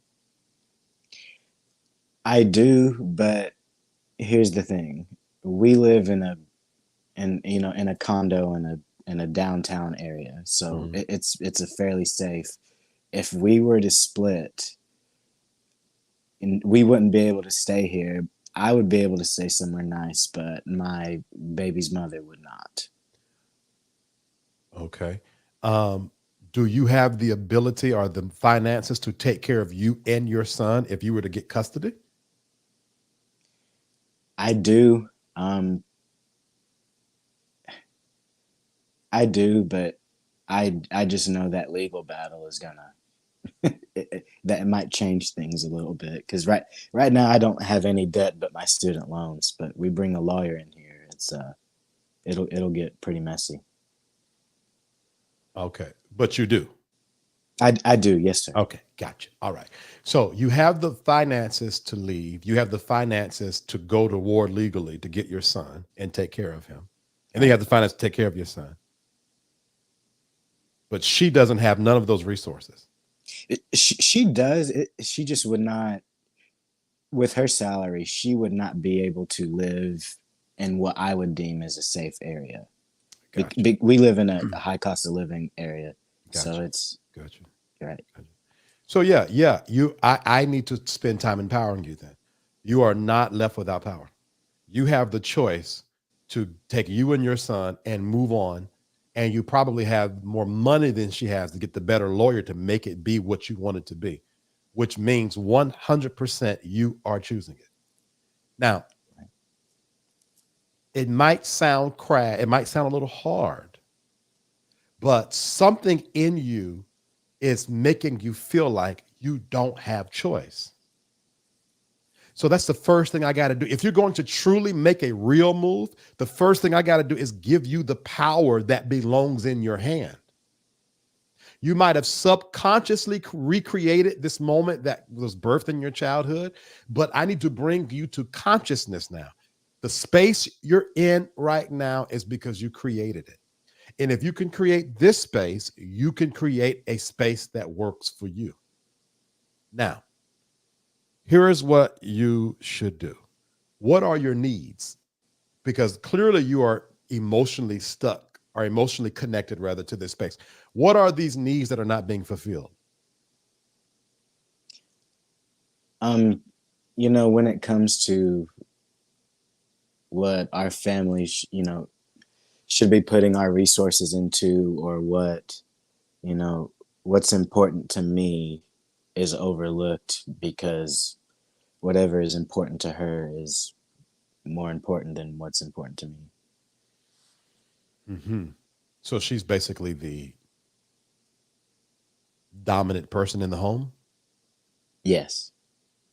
S2: I do, but here's the thing. We live in a condo in a downtown area. So
S1: Mhm.
S2: it's a fairly safe. If we were to split and we wouldn't be able to stay here, I would be able to stay somewhere nice, but my baby's mother would not.
S1: Okay. Um, do you have the ability or the finances to take care of you and your son if you were to get custody?
S2: I do. Um, I do, but I just know that legal battle is gonna that it might change things a little bit because right now I don't have any debt but my student loans. But we bring a lawyer in here, it'll get pretty messy.
S1: Okay. But you do.
S2: I do, yes, sir.
S1: Okay. Gotcha. All right. So you have the finances to leave. You have the finances to go to war legally to get your son and take care of him. And then you
S2: Right.
S1: have the finance to take care of your son. But she doesn't have none of those resources.
S2: She does. She just would not, with her salary, she would not be able to live in what I would deem as a safe area.
S1: Gotcha.
S2: We live in a high cost of living area, so
S1: Gotcha.
S2: it's
S1: Gotcha.
S2: right.
S1: Gotcha. So yeah, I need to spend time empowering you then. You are not left without power. You have the choice to take you and your son and move on. And you probably have more money than she has to get the better lawyer to make it be what you want it to be, which means 100% you are choosing it. Now, it might sound a little hard, but something in you is making you feel like you don't have choice. So that's the first thing I got to do. If you're going to truly make a real move, the first thing I got to do is give you the power that belongs in your hand. You might have subconsciously recreated this moment that was birthed in your childhood, but I need to bring you to consciousness now. The space you're in right now is because you created it. And if you can create this space, you can create a space that works for you. Now, here is what you should do. What are your needs? Because clearly you are emotionally stuck or emotionally connected rather to this space. What are these needs that are not being fulfilled?
S2: Um, when it comes to what our family, should be putting our resources into, or what you know what's important to me is overlooked because whatever is important to her is more important than what's important to me.
S1: Hmm. So she's basically the dominant person in the home.
S2: Yes.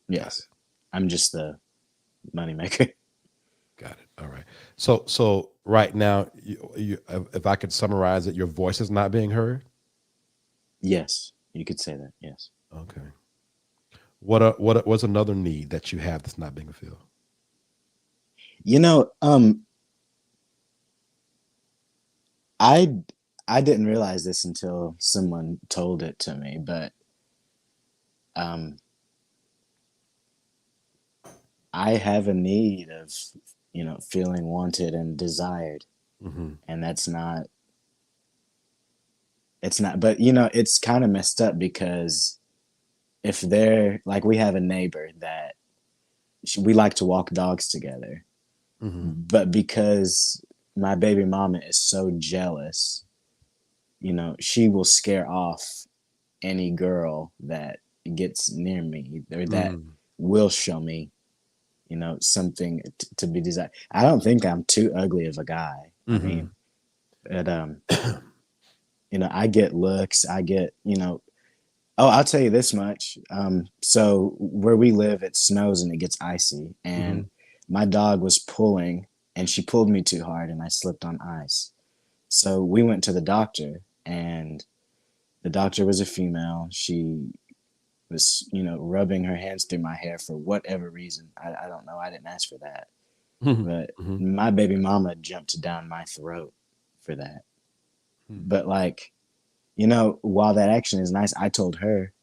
S1: Got it.
S2: Yes. I'm just the moneymaker.
S1: Got it. All right. So right now, if I could summarize it, your voice is not being heard.
S2: Yes. You could say that. Yes.
S1: Okay. What's another need that you have that's not being fulfilled?
S2: You know, I I didn't realize this until someone told it to me, but um I have a need of, feeling wanted and desired.
S1: Hmm.
S2: And it's not, but it's kind of messed up because if they're like, we have a neighbor that we like to walk dogs together,
S1: Hmm.
S2: but because my baby mama is so jealous, she will scare off any girl that gets near me or that
S1: Mm.
S2: will show me, something to be desired. I don't think I'm too ugly of a guy. I
S1: Hmm.
S2: mean, but I get looks. I get, oh, I'll tell you this much. So where we live, it snows and it gets icy,
S1: Hmm.
S2: and my dog was pulling, and she pulled me too hard, and I slipped on ice. So we went to the doctor, and the doctor was a female. She was, rubbing her hands through my hair for whatever reason. I don't know. I didn't ask for that.
S1: Hmm.
S2: But
S1: Hmm.
S2: my baby mama jumped down my throat for that. But like, while that action is nice, I told her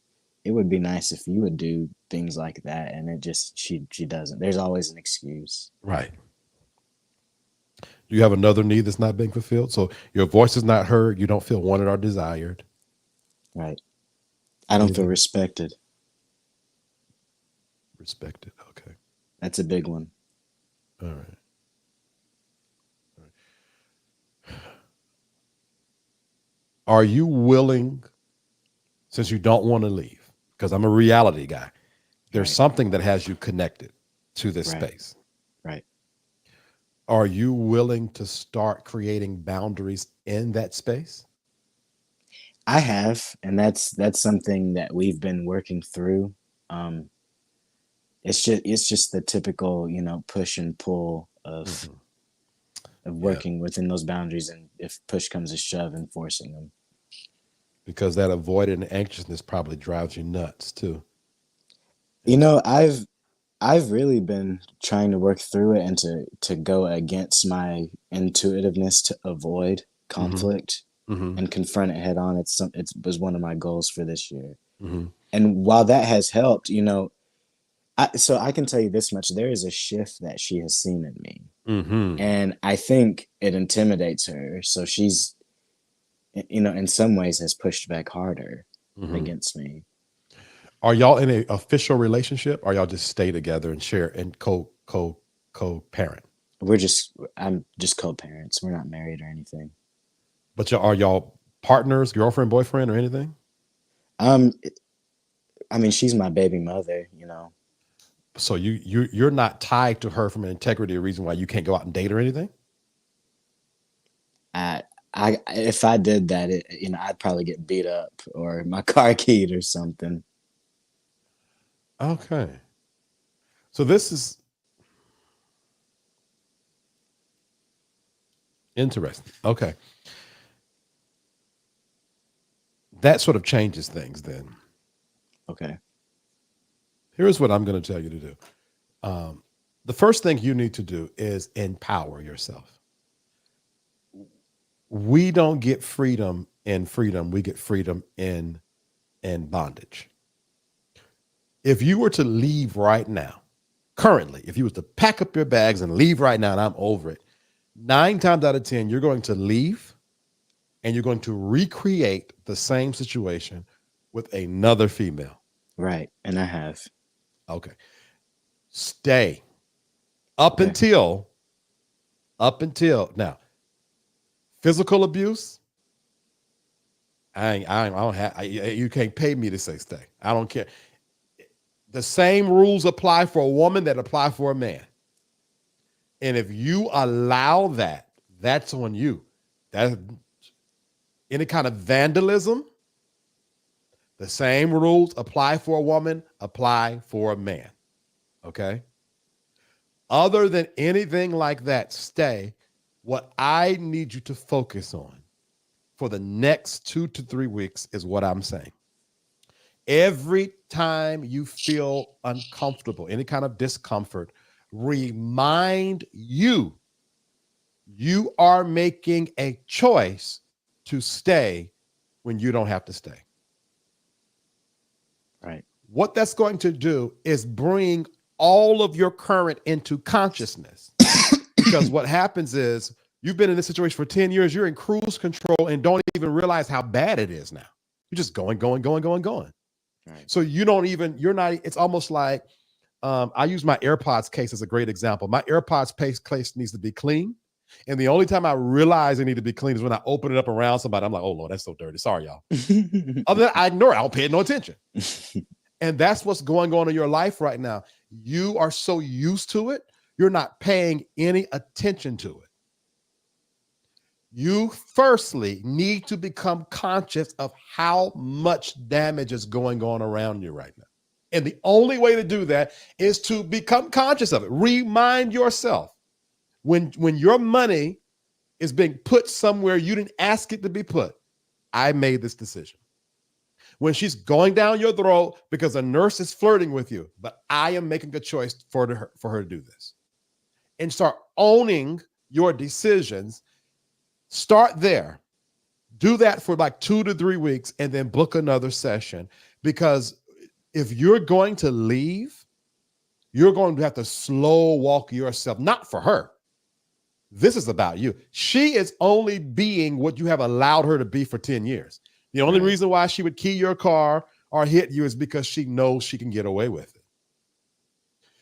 S2: it would be nice if you would do things like that, and it just she doesn't. There's always an excuse.
S1: Right. Do you have another need that's not being fulfilled? So your voice is not heard. You don't feel wanted or desired.
S2: Right. I don't feel
S1: Anything
S2: respected.
S1: respected. Okay.
S2: That's a big one.
S1: All right. Are you willing, since you don't want to leave, because I'm a reality guy, there's
S2: Right.
S1: something that has you connected to this
S2: Right.
S1: space.
S2: Right.
S1: Are you willing to start creating boundaries in that space?
S2: I have, and that's something that we've been working through. Um, it's just the typical, push and pull
S1: Hmm.
S2: of
S1: Yeah.
S2: working within those boundaries, and if push comes to shove, enforcing them.
S1: Because that avoided and anxiousness probably drives you nuts too.
S2: You
S1: It's,
S2: know, I've really been trying to work through it and to go against my intuitiveness to avoid
S1: hmm.
S2: conflict
S1: Hmm.
S2: and confront it head on. It was one of my goals for this year.
S1: Hmm.
S2: And while that has helped, so I can tell you this much: there is a shift that she has seen in me,
S1: Hmm.
S2: and I think it intimidates her. So she's, in some ways, has pushed back harder
S1: Hmm.
S2: against me.
S1: Are y'all in a official relationship? Or y'all just stay together and share and co parent?
S2: I'm just co-parents. We're not married or anything.
S1: But are y'all partners, girlfriend, boyfriend, or anything?
S2: Um, I mean, she's my baby mother.
S1: So you're not tied to her from an integrity or reason why you can't go out and date or anything?
S2: I, if I did that, I'd probably get beat up or my car keyed or something.
S1: Okay. So this is interesting. Okay. That sort of changes things then.
S2: Okay.
S1: Here's what I'm going to tell you to do. Um, the first thing you need to do is empower yourself. We don't get freedom in freedom. We get freedom in bondage. If you were to leave right now, currently, if you was to pack up your bags and leave right now, and I'm over it, 9 times out of 10, you're going to leave and you're going to recreate the same situation with another female.
S2: Right. And I have.
S1: Okay. Stay up
S2: Okay.
S1: until, up until now, physical abuse, I don't have, you can't pay me to say stay. I don't care. The same rules apply for a woman that apply for a man. And if you allow that, that's on you. That any kind of vandalism, the same rules apply for a woman, apply for a man. Okay? Other than anything like that, stay. What I need you to focus on for the next 2 to 3 weeks is what I'm saying. Every time you feel uncomfortable, any kind of discomfort, remind you are making a choice to stay when you don't have to stay.
S2: Right.
S1: What that's going to do is bring all of your current into consciousness. Because what happens is you've been in this situation for 10 years, you're in cruise control and don't even realize how bad it is now. You're just going.
S2: Right.
S1: So it's almost like, I use my AirPods case as a great example. My AirPods case needs to be clean. And the only time I realize they need to be clean is when I open it up around somebody. I'm like, oh Lord, that's so dirty. Sorry, y'all. Other than that, I ignore it. I don't pay no attention. And that's what's going on in your life right now. You are so used to it, you're not paying any attention to it. You firstly need to become conscious of how much damage is going on around you right now. And the only way to do that is to become conscious of it. Remind yourself when your money is being put somewhere you didn't ask it to be put, I made this decision. When she's going down your throat because a nurse is flirting with you, but I am making a choice for her to do this. And start owning your decisions. Start there. Do that for like 2 to 3 weeks and then book another session. Because if you're going to leave, you're going to have to slow walk yourself, not for her. This is about you. She is only being what you have allowed her to be for 10 years. The only reason why she would key your car or hit you is because she knows she can get away with it.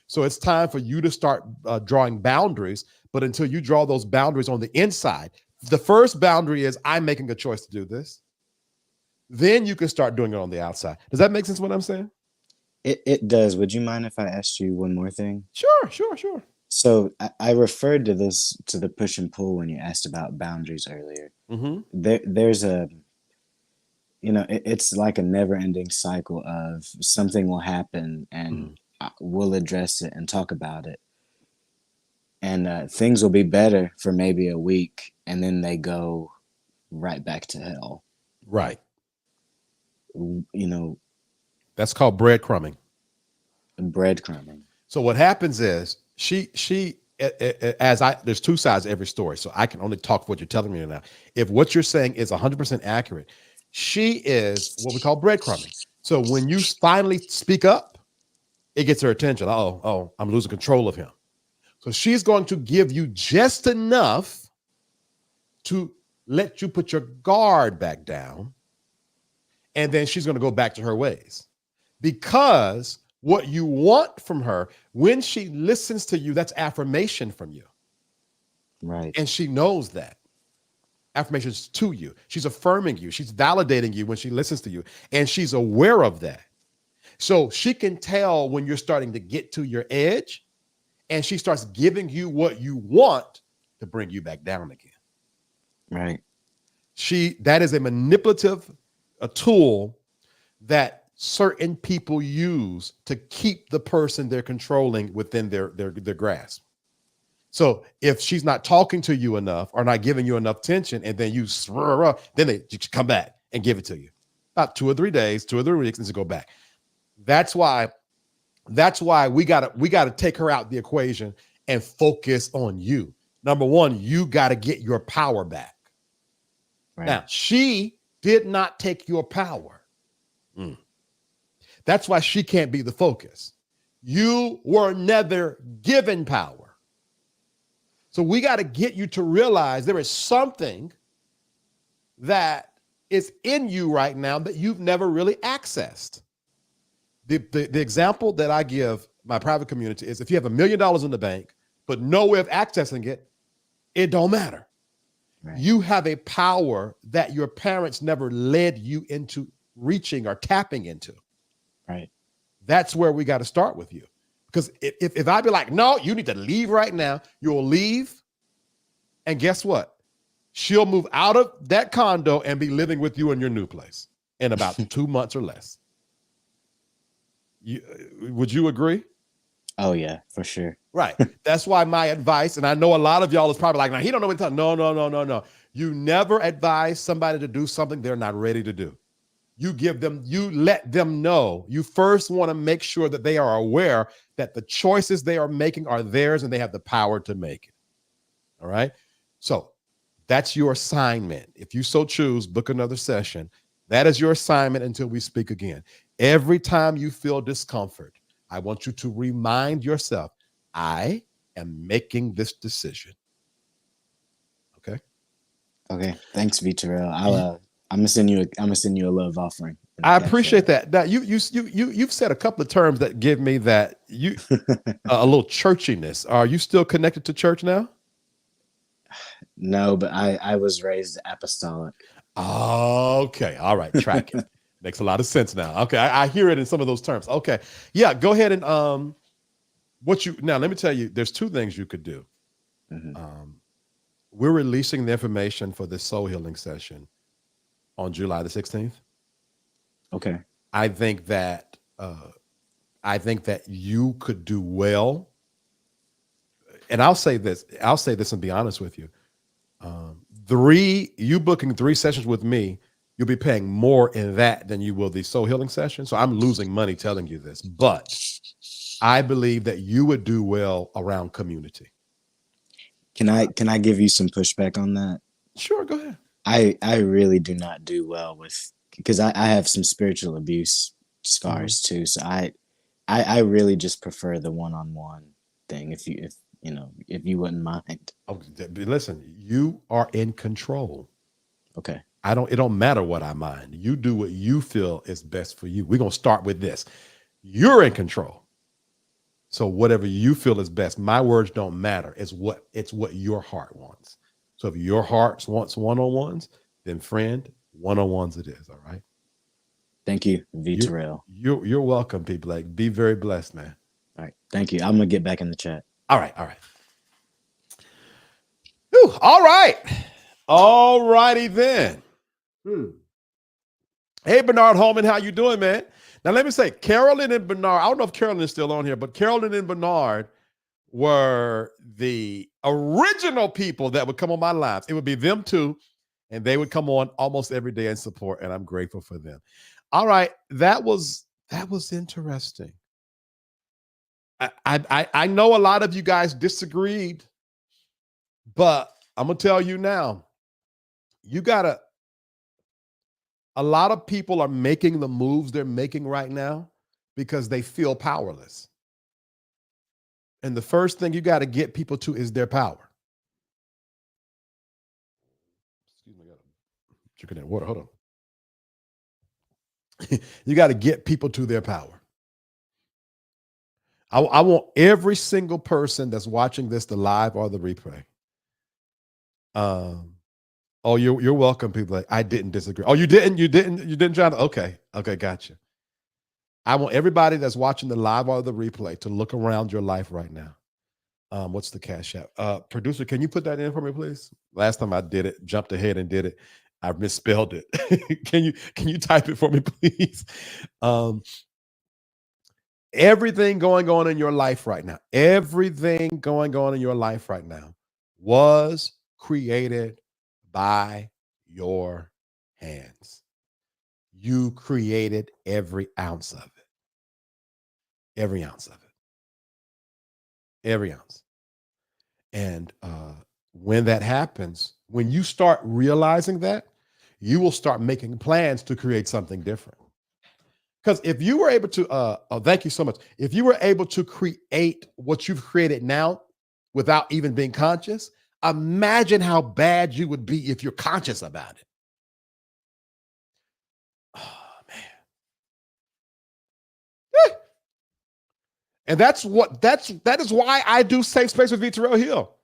S1: So it's time for you to start drawing boundaries. But until you draw those boundaries on the inside, the first boundary is I'm making a choice to do this. Then you can start doing it on the outside. Does that make sense what I'm saying?
S2: It does. Would you mind if I asked you one more thing?
S1: Sure.
S2: So I referred to this, to the push and pull, when you asked about boundaries earlier.
S1: Mm-hmm.
S2: There's a, it's like a never ending cycle of something will happen and we'll address it and talk about it. And things will be better for maybe a week, and then they go right back to hell.
S1: Right.
S2: That's
S1: called breadcrumbing.
S2: Breadcrumbing.
S1: So what happens is there's two sides to every story. So I can only talk for what you're telling me now. If what you're saying is 100% accurate, she is what we call breadcrumbing. So when you finally speak up, it gets her attention. Oh, I'm losing control of him. So she's going to give you just enough to let you put your guard back down. And then she's going to go back to her ways. Because what you want from her, when she listens to you, that's affirmation from you.
S2: Right.
S1: And she knows that. Affirmations to you. She's affirming you. She's validating you when she listens to you. And she's aware of that. So she can tell when you're starting to get to your edge, and she starts giving you what you want to bring you back down again.
S2: Right.
S1: That is a manipulative tool that certain people use to keep the person they're controlling within their grasp. So if she's not talking to you enough or not giving you enough attention, and then then they come back and give it to you. About 2 or 3 days, 2 or 3 weeks, and to go back. That's why we gotta take her out the equation and focus on you. Number one, you gotta get your power back. Right. Now, she did not take your power. That's why she can't be the focus. You were never given power. So we got to get you to realize there is something that is in you right now that you've never really accessed. The example that I give my private community is if you have $1 million in the bank, but no way of accessing it, it don't matter.
S2: Right.
S1: You have a power that your parents never led you into reaching or tapping into.
S2: Right.
S1: That's where we got to start with you. Because if I be like, no, you need to leave right now, you'll leave. And guess what? She'll move out of that condo and be living with you in your new place in about 2 months or less. Would you agree?
S2: Oh yeah, for sure.
S1: Right. That's why my advice, and I know a lot of y'all is probably like, now he don't know what to tell. No, no, no, no, no. You never advise somebody to do something they're not ready to do. You let them know. You first want to make sure that they are aware that the choices they are making are theirs and they have the power to make it. All right. So that's your assignment. If you so choose, book another session. That is your assignment until we speak again. Every time you feel discomfort, I want you to remind yourself, I am making this decision. Okay.
S2: Okay. Thanks, V Terrell. I'm gonna send you a love offering.
S1: I appreciate that. Now you've said a couple of terms that give me that a little churchiness. Are you still connected to church now?
S2: No, but I was raised apostolic.
S1: Okay. All right. Track it. Makes a lot of sense now. Okay. I hear it in some of those terms. Okay. Yeah. Go ahead and now let me tell you, there's two things you could do.
S2: Mm-hmm.
S1: We're releasing the information for this soul healing session on July the 16th.
S2: Okay.
S1: I think that you could do well. And I'll say this and be honest with you. You booking 3 sessions with me, you'll be paying more in that than you will the soul healing session. So I'm losing money telling you this, but I believe that you would do well around community.
S2: Can I give you some pushback on that?
S1: Sure, go ahead.
S2: I really do not do well with, because I have some spiritual abuse scars too. So I really just prefer the one-on-one thing. If you wouldn't mind.
S1: Oh, listen, you are in control.
S2: Okay.
S1: It don't matter what I mind. You do what you feel is best for you. We're going to start with this. You're in control. So whatever you feel is best, my words don't matter. It's what your heart wants. So if your heart wants one-on-ones, then friend, one-on-ones it is. All right.
S2: Thank you, V Terrell.
S1: You're welcome, people. Like, be very blessed, man.
S2: All right. Thank you. I'm gonna get back in the chat.
S1: All right. All right. Whew, all right. All righty then. Hey, Bernard Holman, how you doing, man? Now, let me say, Carolyn and Bernard, I don't know if Carolyn is still on here, but Carolyn and Bernard were the original people that would come on my lives. It would be them two, and they would come on almost every day and support, and I'm grateful for them. All right, that was interesting. I know a lot of you guys disagreed, but I'm gonna tell you now, a lot of people are making the moves they're making right now because they feel powerless. And the first thing you got to get people to is their power. Excuse me, I got to drink that water. Hold on. You got to get people to their power. I want every single person that's watching this, the live or the replay. Oh, you're welcome, people. I didn't disagree. Oh, you didn't, John? Okay, gotcha. I want everybody that's watching the live or the replay to look around your life right now. What's the cash app? Producer, can you put that in for me, please? Last time I did it, jumped ahead and did it. I misspelled it. Can you type it for me, please? Everything going on in your life right now, was created by your hands. You created every ounce of it. Every ounce of it. Every ounce. And when that happens, when you start realizing that, you will start making plans to create something different. Because if you were able to, thank you so much. If you were able to create what you've created now without even being conscious, imagine how bad you would be if you're conscious about it. Oh, man. And that is why I do Safe Space with V Terrell Hill.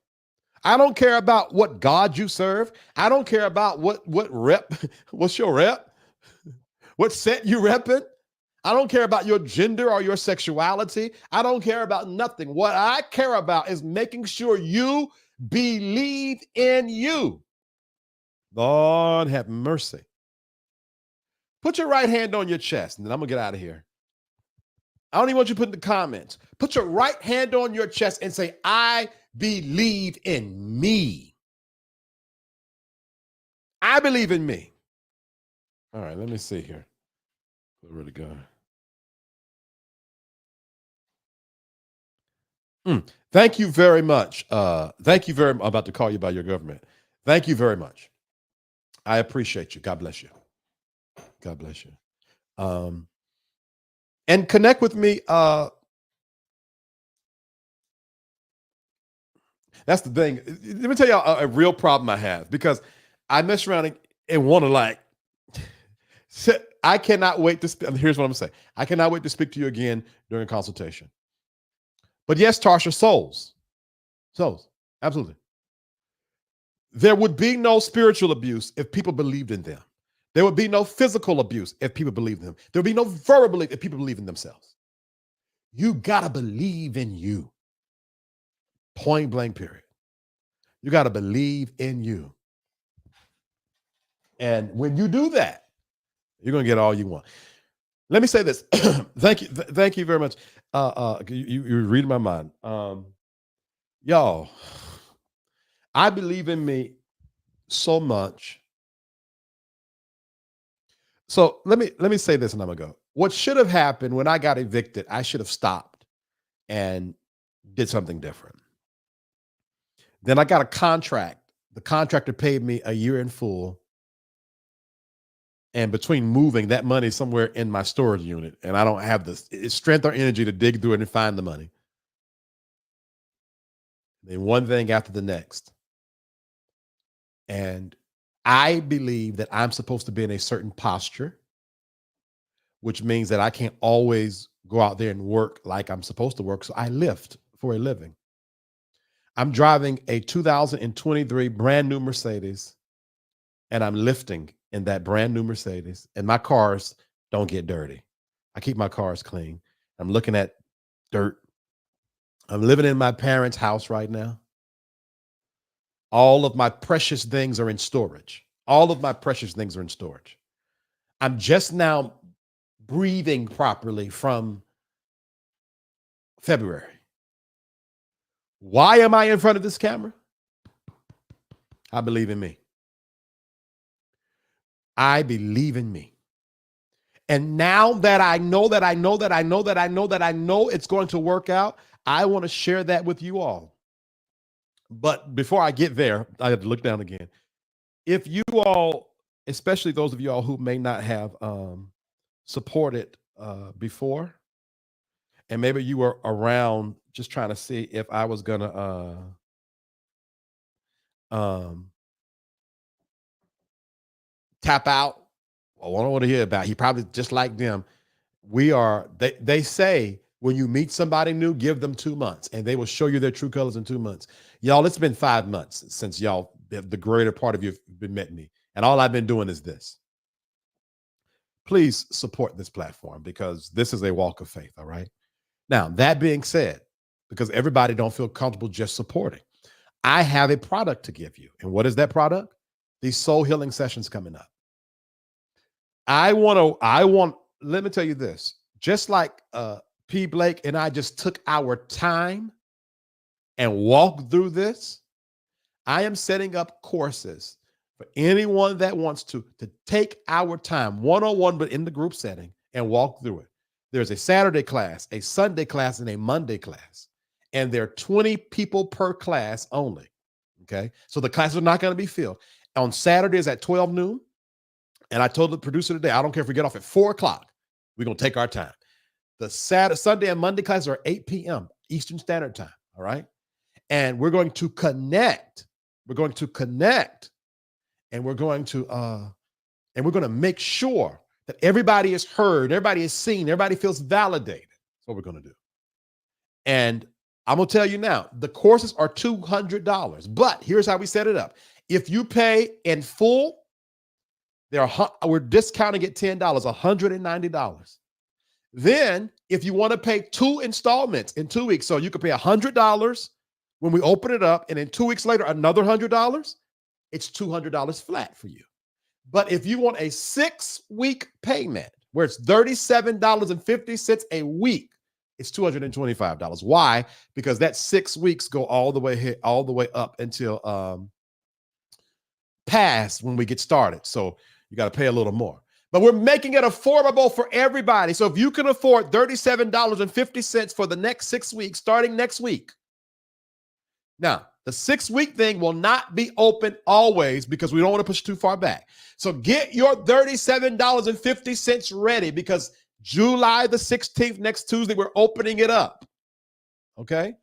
S1: I don't care about what God you serve. I don't care about what rep, what's your rep, what set you repping. I don't care about your gender or your sexuality. I don't care about nothing. What I care about is making sure you believe in you. Lord have mercy. Put your right hand on your chest, and then I'm going to get out of here. I don't even want you to put in the comments. Put your right hand on your chest and say, I believe in me. I believe in me. All right, let me see here. Where to go? Thank you very much. Thank you very much. I'm about to call you by your government. Thank you very much. I appreciate you. God bless you. God bless you. And connect with me. That's the thing. Let me tell you a real problem I have, because I mess around and want to like, I cannot wait to speak. Here's what I'm saying. I cannot wait to speak to you again during a consultation. But yes, Tarsha, souls, absolutely. There would be no spiritual abuse if people believed in them. There would be no physical abuse if people believed in them. There would be no verbal if people believe in themselves. You got to believe in you. Point blank, period. You got to believe in you. And when you do that, you're going to get all you want. Let me say this. Thank you. Thank you very much. You're reading my mind. Y'all, I believe in me so much. So let me say this and I'm gonna go. What should have happened when I got evicted, I should have stopped and did something different. Then I got a contract. The contractor paid me a year in full. And between moving, that money somewhere in my storage unit, and I don't have the strength or energy to dig through it and find the money. Then one thing after the next. And I believe that I'm supposed to be in a certain posture, which means that I can't always go out there and work like I'm supposed to work. So I lift for a living. I'm driving a 2023 brand new Mercedes, and I'm lifting in that brand new Mercedes, and my cars don't get dirty. I keep my cars clean. I'm looking at dirt. I'm living in my parents' house right now. All of my precious things are in storage. All of my precious things are in storage. I'm just now breathing properly from February. Why am I in front of this camera? I believe in me. I believe in me. And now that I know it's going to work out, I want to share that with you all. But before I get there, I have to look down again. If you all, especially those of you all who may not have supported before, and maybe you were around just trying to see if I was gonna tap out. Well, I don't want to hear about it. He probably just like them. They say when you meet somebody new, give them 2 months and they will show you their true colors in 2 months. Y'all, it's been 5 months since y'all, the greater part of you have been met me. And all I've been doing is this. Please support this platform because this is a walk of faith. All right. Now, that being said, because everybody don't feel comfortable just supporting, I have a product to give you. And what is that product? These soul healing sessions coming up. Let me tell you this, just like P. Blake and I just took our time and walked through this, I am setting up courses for anyone that wants to take our time one-on-one, but in the group setting, and walk through it. There's a Saturday class, a Sunday class, and a Monday class. And there are 20 people per class only. Okay. So the classes are not going to be filled. On Saturdays at 12 noon. And I told the producer today, I don't care if we get off at 4 o'clock. We're going to take our time. The Sunday and Monday classes are 8 p.m. Eastern Standard Time. All right. And we're going to connect. We're going to connect. And we're going to make sure that everybody is heard, everybody is seen, everybody feels validated. That's what we're going to do. And I'm going to tell you now, the courses are $200, but here's how we set it up. If you pay in full, we're discounting it $10, $190. Then if you want to pay 2 installments in 2 weeks, so you could pay $100 when we open it up, and then 2 weeks later, another $100, it's $200 flat for you. But if you want a 6-week payment where it's $37.50 a week, it's $225. Why? Because that 6 weeks go all the way up until past when we get started. So you got to pay a little more. But we're making it affordable for everybody. So if you can afford $37.50 for the next 6 weeks, starting next week. Now, the 6-week thing will not be open always because we don't want to push too far back. So get your $37.50 ready because July the 16th, next Tuesday, we're opening it up. Okay?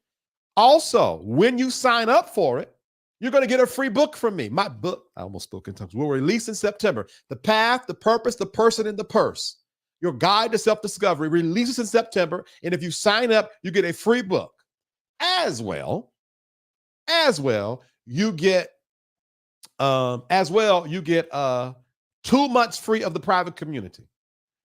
S1: Also, when you sign up for it, you're going to get a free book from me. My book, I almost spoke in tongues, will release in September. The Path, the Purpose, the Person, and the Purse. Your Guide to Self-Discovery releases in September. And if you sign up, you get a free book. As well, you get 2 months free of the private community.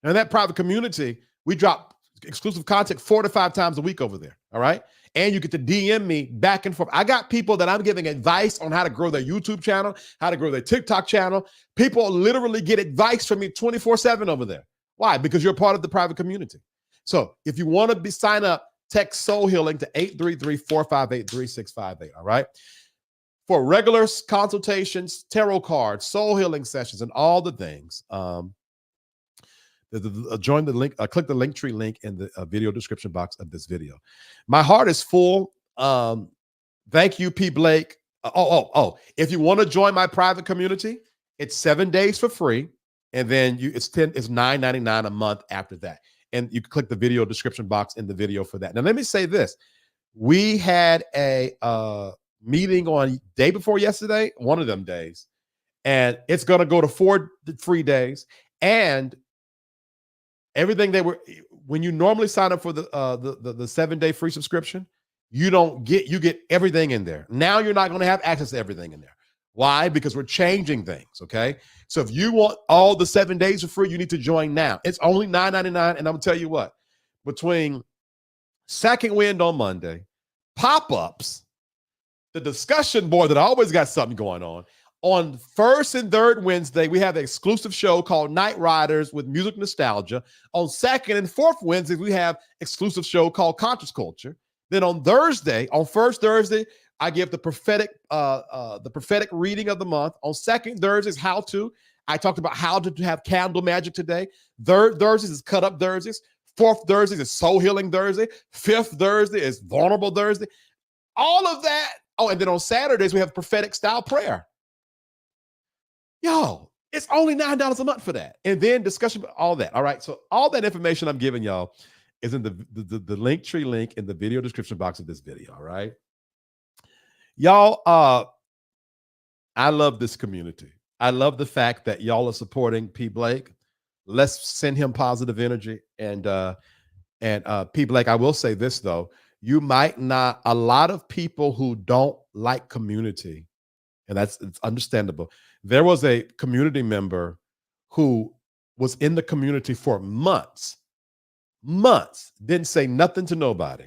S1: And that private community, we drop exclusive content 4 to 5 times a week over there. All right. And you get to DM me back and forth. I got people that I'm giving advice on how to grow their YouTube channel, how to grow their TikTok channel. People literally get advice from me 24/7 over there. Why? Because you're part of the private community. So if you want to sign up, text Soul Healing to 833-458-3658. All right. For regular consultations, tarot cards, soul healing sessions, and all the things. Join the link, click the Linktree link in the video description box of this video. My heart is full. Thank you, P. Blake. If you want to join my private community, it's 7 days for free. And then it's $9.99 a month after that. And you can click the video description box in the video for that. Now, let me say this. We had a meeting on day before yesterday, one of them days, and it's going to go to 4 free days. And everything when you normally sign up for the 7-day free subscription, you get everything in there. Now you're not going to have access to everything in there. Why? Because we're changing things. Okay. So if you want all the 7 days for free, you need to join now. It's only $9.99. And I'm gonna tell you what, between Second Wind on Monday, pop-ups, the discussion board that always got something going on first and third Wednesday, we have an exclusive show called Night Riders with Music Nostalgia. On second and fourth Wednesdays, we have exclusive show called Conscious Culture. Then on first Thursday, I give the prophetic reading of the month. On second Thursdays, I talked about how to have candle magic today. Third Thursdays is cut up Thursdays. Fourth Thursdays is soul healing Thursday. Fifth Thursday is vulnerable Thursday. All of that. Oh, and then on Saturdays, we have prophetic style prayer. Yo, it's only $9 a month for that. And then discussion, all that. All right. So all that information I'm giving y'all is in the Linktree link in the video description box of this video. All right. Y'all, I love this community. I love the fact that y'all are supporting P. Blake. Let's send him positive energy. And P. Blake, I will say this, though. You might not, a lot of people who don't like community, and it's understandable. There was a community member who was in the community for months, didn't say nothing to nobody,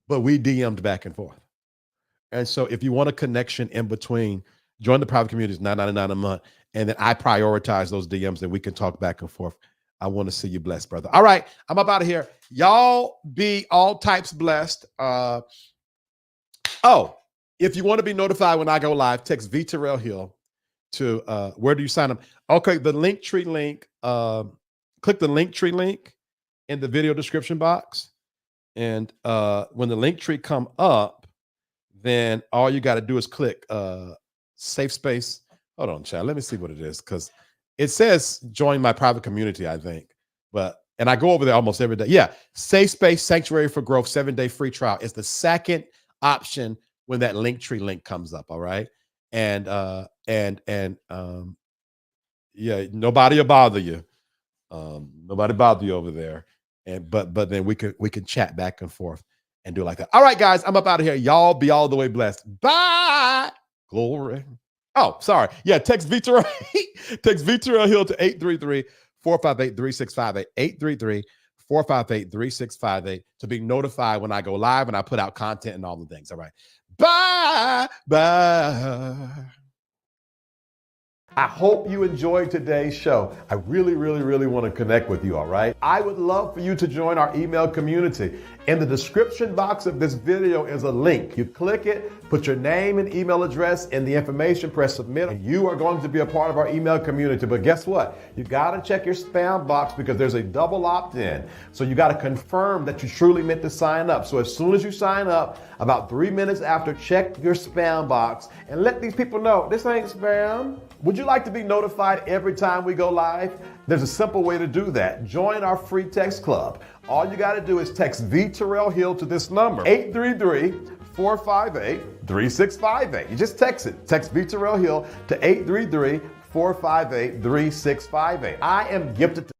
S1: but we DM'd back and forth. And so if you want a connection in between, join the private community, it's $9.99 a month. And then I prioritize those DMs and we can talk back and forth. I want to see you blessed, brother. All right, I'm up out of here. Y'all be all types blessed. If you want to be notified when I go live, text V Terrell Hill to where do you sign up? Okay, the Linktree link. Click the Linktree link in the video description box. And when the Linktree come up, then all you got to do is click Safespace. Hold on, child. Let me see what it is, because it says join my private community, I think. And I go over there almost every day. Yeah, Safespace Sanctuary for Growth 7-day free trial is the second option when that Linktree link comes up. All right, and yeah, nobody will bother you. Nobody bother you over there. But then we can chat back and forth. and do it like that. All right, guys, I'm up out of here. Y'all be all the way blessed. Bye. Glory. Oh, sorry. Yeah, text VTRL. Text VTRL Hill to 833-458-3658. 833-458-3658 to be notified when I go live and I put out content and all the things. All right. Bye. Bye. I hope you enjoyed today's show. I really, really, really want to connect with you, all right? I would love for you to join our email community. In the description box of this video is a link. You click it, put your name and email address in the information, press submit, and you are going to be a part of our email community. But guess what? You got to check your spam box because there's a double opt-in. So you got to confirm that you truly meant to sign up. So as soon as you sign up, about 3 minutes after, check your spam box and let these people know this ain't spam. Would you like to be notified every time we go live? There's a simple way to do that. Join our free text club. All you got to do is text VTRL Hill to this number, 833-458-3658. You just text it. Text VTRL Hill to 833-458-3658. I am gifted to